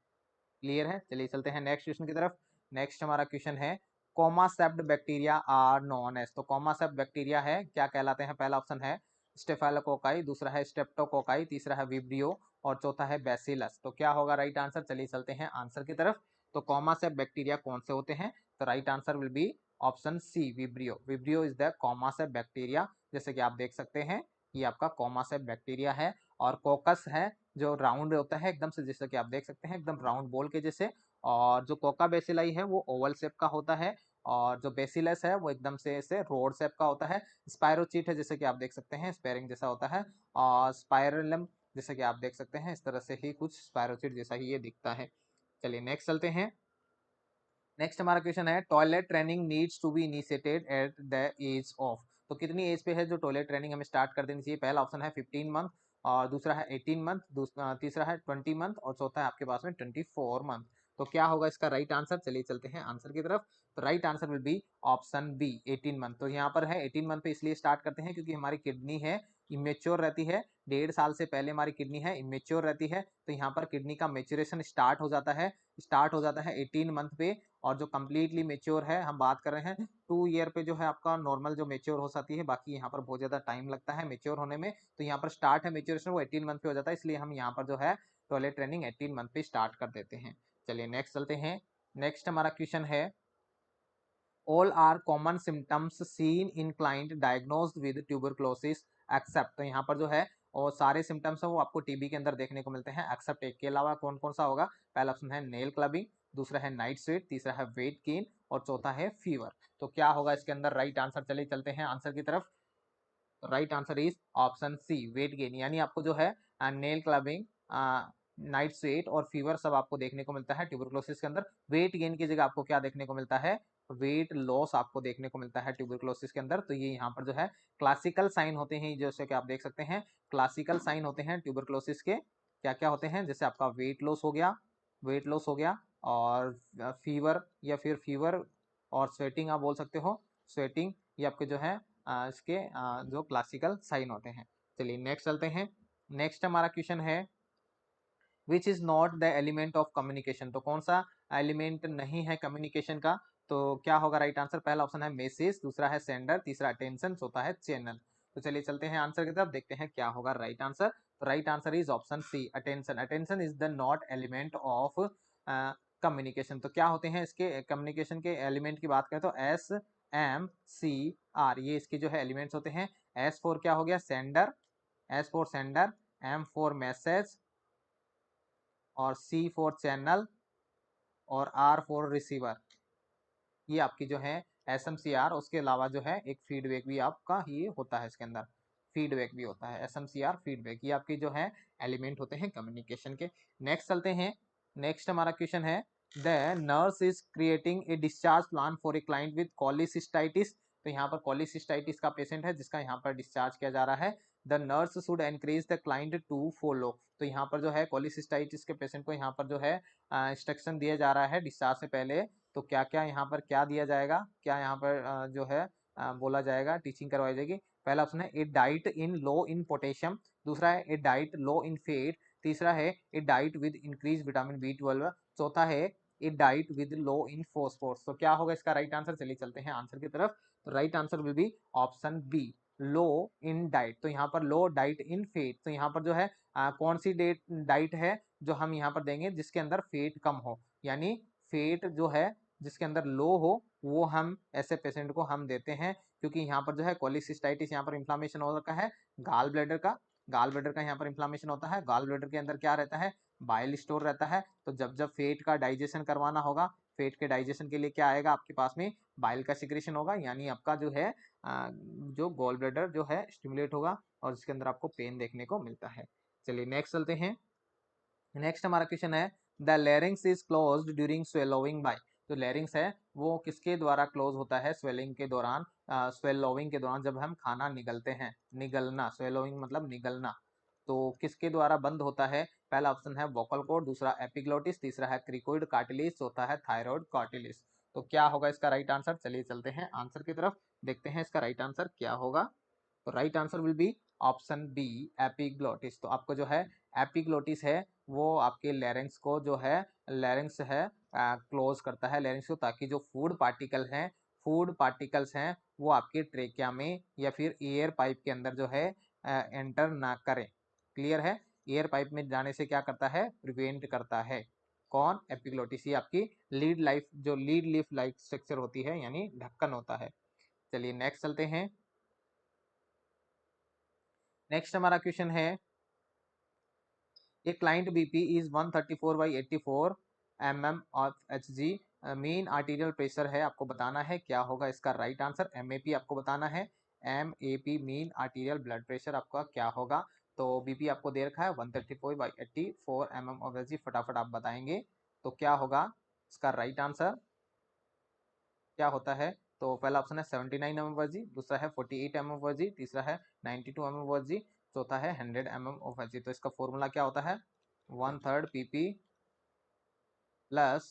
क्लियर है, चलिए चलते हैं नेक्स्ट क्वेश्चन की तरफ। नेक्स्ट हमारा क्वेश्चन है कॉमासेप्ट बैक्टीरिया आर नॉन एज। तो कॉमासेप्ट बैक्टीरिया है क्या कहलाते हैं। पहला ऑप्शन है स्टेफाइलोकोकाई, दूसरा है स्ट्रेप्टोकोकाई, तीसरा है विब्रियो और चौथा है बैसिलस। तो क्या होगा राइट आंसर, चलिए चलते हैं आंसर की तरफ। तो कॉमासेप्ट बैक्टीरिया कौन से होते हैं, तो right answer will be option C vibrio. Vibrio is the comma shaped bacteria. जैसे कि आप देख सकते हैं ये आपका कॉमासेप्ट बैक्टीरिया है। और कोकस है जो राउंड होता है एकदम से, जैसे कि आप देख सकते हैं एकदम राउंड बॉल के जैसे। और जो कोका बेसिलाई है वो ओवल शेप का होता है, और जो बेसिलस है वो एकदम से ऐसे रोड शेप का होता है। स्पायरोचीट है जैसे कि आप देख सकते हैं स्पेयरिंग जैसा होता है, और स्पायरलम जैसे कि आप देख सकते हैं इस तरह से ही कुछ स्पायरोचीट जैसा ही ये दिखता है। चलिए नेक्स्ट चलते हैं। नेक्स्ट हमारा क्वेश्चन है toilet training needs to be initiated at the age of. तो कितनी एज पे है जो टॉयलेट ट्रेनिंग हमें स्टार्ट कर देनी चाहिए। पहला ऑप्शन है 15 मंथ, और दूसरा है 18 मंथ, तीसरा है 20 मंथ और चौथा है आपके पास में 24 मंथ। तो क्या होगा इसका राइट आंसर, चलिए चलते हैं आंसर की तरफ। तो right answer will be option B 18 month. तो यहाँ पर है 18 मंथ पे इसलिए स्टार्ट करते हैं क्योंकि हमारी किडनी है इमेच्योर रहती है, 1.5 साल से पहले हमारी किडनी है इमेच्योर रहती है। तो यहाँ पर किडनी का मेच्योरेशन स्टार्ट हो जाता है स्टार्ट हो जाता है 18 मंथ पे, और जो कम्प्लीटली मेच्योर है हम बात कर रहे हैं 2 ईयर पे जो है आपका नॉर्मल जो मेच्योर हो जाती है। बाकी यहाँ पर बहुत ज्यादा टाइम लगता है मेच्योर होने में, तो यहाँ पर स्टार्ट है मेच्योरेशन वो 18 मंथ पे हो जाता है, इसलिए हम यहाँ पर जो है टॉयलेट ट्रेनिंग 18 मंथ पे स्टार्ट कर देते हैं। चलिए नेक्स्ट चलते हैं। नेक्स्ट हमारा क्वेश्चन है all are common symptoms seen in client diagnosed with tuberculosis except, तो यहाँ पर जो है और सारे सिम्टम्स है वो आपको टीबी के अंदर देखने को मिलते हैं एक्सेप्ट एक के अलावा। कौन कौन सा होगा? पहला ऑप्शन है नेल क्लबिंग, दूसरा है नाइट स्वेट, तीसरा है वेट गेन और चौथा है फीवर। तो क्या होगा इसके अंदर राइट आंसर? चलिए चलते हैं आंसर की तरफ। Right answer is option C weight gain, यानी आपको जो है नेल क्लबिंग, नाइट स्वेट और फीवर सब आपको देखने को मिलता है ट्यूबरकुलोसिस के अंदर। वेट गेन की जगह आपको क्या देखने को मिलता है? वेट लॉस आपको देखने को मिलता है ट्यूबरकुलोसिस के अंदर। तो ये यहाँ पर जो है क्लासिकल साइन होते हैं, जैसे कि आप देख सकते हैं क्लासिकल साइन होते हैं ट्यूबरकुलोसिस के। क्या क्या होते हैं? जैसे आपका वेट लॉस हो गया, वेट लॉस हो गया, और फीवर या फिर फीवर, और स्वेटिंग आप बोल सकते हो, स्वेटिंग, ये आपके जो है इसके जो क्लासिकल साइन होते हैं। चलिए नेक्स्ट चलते हैं। नेक्स्ट हमारा क्वेश्चन है which is not the element of communication, तो कौन सा एलिमेंट नहीं है कम्युनिकेशन का? तो क्या होगा राइट आंसर? पहला ऑप्शन है मैसेज, दूसरा है सेंडर, तीसरा अटेंशन, चौथा है चैनल। तो चलिए चलते हैं आंसर की तरफ, देखते हैं क्या होगा राइट आंसर। तो right answer is option C attention. Attention is the not element of communication. तो क्या होते हैं इसके कम्युनिकेशन के एलिमेंट की बात करें तो एस एम सी आर, ये इसके जो है एलिमेंट्स होते हैं। एस फॉर क्या हो गया? Sender, S for sender, M for message, और सी फॉर चैनल, और आर फॉर रिसीवर। ये आपकी जो है एसएमसीआर, उसके अलावा जो है एक फीडबैक भी आपका ये होता है इसके अंदर, फीडबैक भी होता है एसएमसीआर फीडबैक, ये आपकी जो है एलिमेंट होते हैं कम्युनिकेशन के। नेक्स्ट चलते हैं। नेक्स्ट हमारा क्वेश्चन है the nurse is creating a discharge plan for a client with cholecystitis. तो यहाँ पर कोलिसिस्टाइटिस का पेशेंट है जिसका यहाँ पर डिस्चार्ज किया जा रहा है। The nurse should encourage the client to follow. तो यहाँ पर जो है कोलिसिस्टाइटिस के पेशेंट को यहाँ पर जो है इंस्ट्रक्शन दिया जा रहा है डिस्चार्ज से पहले। तो क्या क्या यहाँ पर क्या दिया जाएगा, क्या यहाँ पर जो है बोला जाएगा, टीचिंग करवाई जाएगी। पहला ऑप्शन है a diet in low in potassium, दूसरा है a diet low in fat, तीसरा है a diet with increase vitamin B12, चौथा है a diet with low in phosphorus. तो क्या होगा इसका राइट आंसर? चलिए चलते हैं आंसर की तरफ। तो right answer will be option B low in diet. तो यहाँ पर लो डाइट इन फेट, तो यहाँ पर जो है कौन सी डाइट है जो हम यहाँ पर देंगे जिसके अंदर फेट कम हो, यानी फेट जो है जिसके अंदर लो हो वो हम ऐसे पेशेंट को हम देते हैं। क्योंकि यहाँ पर जो है कोलिसिस्टाइटिस, यहाँ पर इन्फ्लामेशन हो रखा है गाल ब्लैडर का, गाल ब्लैडर का यहाँ पर इन्फ्लामेशन होता है। गाल ब्लैडर के अंदर क्या रहता है? बाइल स्टोर रहता है। तो जब जब फेट का डाइजेशन करवाना होगा, फेट के डाइजेशन के लिए क्या आएगा आपके पास में? बाइल का सिक्रेशन होगा, यानी आपका जो है जो गॉल ब्लैडर जो है स्टिमुलेट होगा और जिसके अंदर आपको पेन देखने को मिलता है। चलिए नेक्स्ट चलते हैं। नेक्स्ट हमारा क्वेश्चन है the larynx is closed during swallowing by. जो लैरिंग्स है वो किसके द्वारा क्लोज होता है स्वेलिंग के दौरान, स्वेलोविंग के दौरान, जब हम खाना निगलते हैं, निगलना, स्वेलोविंग मतलब निगलना। तो किसके द्वारा बंद होता है? पहला ऑप्शन है वोकल कॉर्ड, दूसरा एपिग्लोटिस, तीसरा है क्रिकोइड कार्टिलेज, चौथा है थायराइड कार्टिलेज। तो क्या होगा इसका राइट आंसर? चलिए चलते हैं आंसर की तरफ, देखते हैं इसका राइट आंसर क्या होगा। तो right answer will be option B epiglottis. तो आपको जो है एपिग्लोटिस है वो आपके लैरिंग्स को जो है, लैरिंग्स है क्लोज करता है लैरिंग्स को, ताकि जो फूड पार्टिकल हैं, फूड पार्टिकल्स हैं वो आपके ट्रेकिया में या फिर एयर पाइप के अंदर जो है एंटर ना करें। क्लियर है? एयर पाइप में जाने से क्या करता है? प्रिवेंट करता है। कौन? एपिग्लोटिस। ये आपकी लीड लाइफ जो लीड लीफ लाइफ स्ट्रक्चर होती है, यानी ढक्कन होता है। चलिए नेक्स्ट चलते हैं। नेक्स्ट हमारा क्वेश्चन है a client BP is 134/84 mm of Hg। Main arterial pressure है आपको बताना है, क्या होगा इसका राइट आंसर? MAP आपको बताना है। MAP mean arterial blood pressure आपका क्या होगा? तो बीपी आपको दे रखा है 134/84 mm ऑफ Hg, फटाफट आप बताएंगे तो क्या होगा इसका राइट आंसर? क्या होता है? तो पहला ऑप्शन है 79 mm of Hg, दूसरा है 48 mm of Hg, तीसरा है 92 mm of Hg, चौथा है 100 mm of Hg। तो इसका फॉर्मूला क्या होता है? 1/3 PP प्लस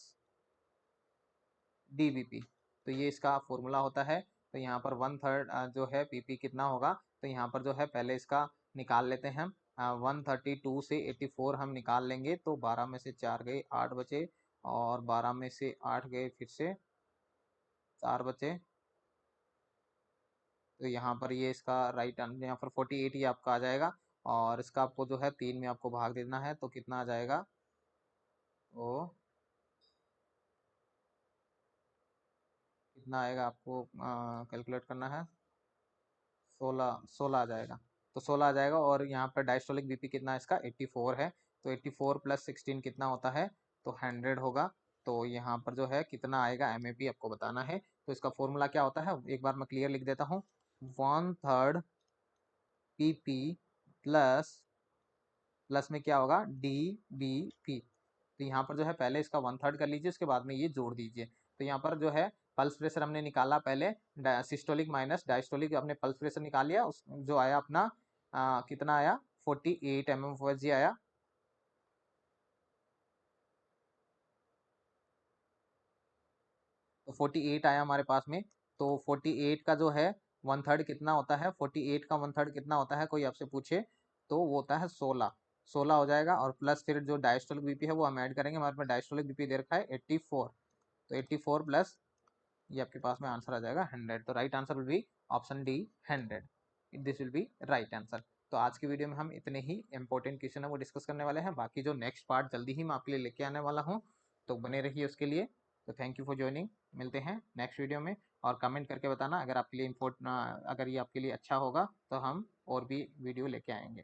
DBP। तो ये इसका फॉर्मूला होता है। तो यहाँ पर 1/3 जो है PP कितना होगा? तो यहाँ पर जो है पहले इसका निकाल लेते हैं हम। 132 से 84 हम निकाल लेंगे तो 12 में से 4 गए, 8 बचे, और 12 में से 8 गए, फिर से 4 बचे। तो यहाँ पर ये इसका राइट आंसर यहाँ पर 48 ही आपका आ जाएगा। और इसका आपको जो है 3 में आपको भाग देना है, तो कितना आ जाएगा वो, कितना आएगा आपको कैलकुलेट करना है, 16 आ जाएगा। तो 16 आ जाएगा। और यहाँ पर डायस्टोलिक बीपी कितना है इसका, 84 है। तो 84 प्लस 16 कितना होता है, तो 100 होगा। तो यहाँ पर जो है कितना आएगा एमएपी आपको बताना है। तो इसका फॉर्मूला क्या होता है, एक बार मैं क्लियर लिख देता हूँ। 1/3 पीपी प्लस, प्लस में क्या होगा डी बी पी। तो यहाँ पर जो है पहले इसका 1/3 कर लीजिए, उसके बाद में ये जोड़ दीजिए। तो यहाँ पर जो है पल्स प्रेशर हमने निकाला पहले, सिस्टोलिक माइनस डायस्टोलिक, हमने पल्स प्रेशर निकाल लिया। उस जो आया अपना कितना आया, 48 mmHg आया। तो 48 आया हमारे पास में। तो 48 का जो है 1/3 कितना होता है, 48 का 1/3 कितना होता है, कोई आपसे पूछे तो वो होता है 16। 16 हो जाएगा। और प्लस फिर जो डायस्टोलिक बीपी है वो हम ऐड करेंगे। हमारे पास डायस्टोलिक बीपी दे रखा है 84। तो 84 प्लस ये आपके पास में आंसर आ जाएगा 100। तो right answer will be option D, 100। This will be right answer. तो आज की वीडियो में हम इतने ही इंपॉर्टेंट क्वेश्चन है वो डिस्कस करने वाले हैं। बाकी जो नेक्स्ट पार्ट जल्दी ही मैं आपके लिए लेके आने वाला हूँ, तो बने रहिए उसके लिए। तो थैंक यू फॉर ज्वाइनिंग। मिलते हैं नेक्स्ट वीडियो में। और कमेंट करके बताना अगर आपके लिए अगर ये आपके लिए अच्छा होगा तो हम और भी वीडियो लेके आएंगे।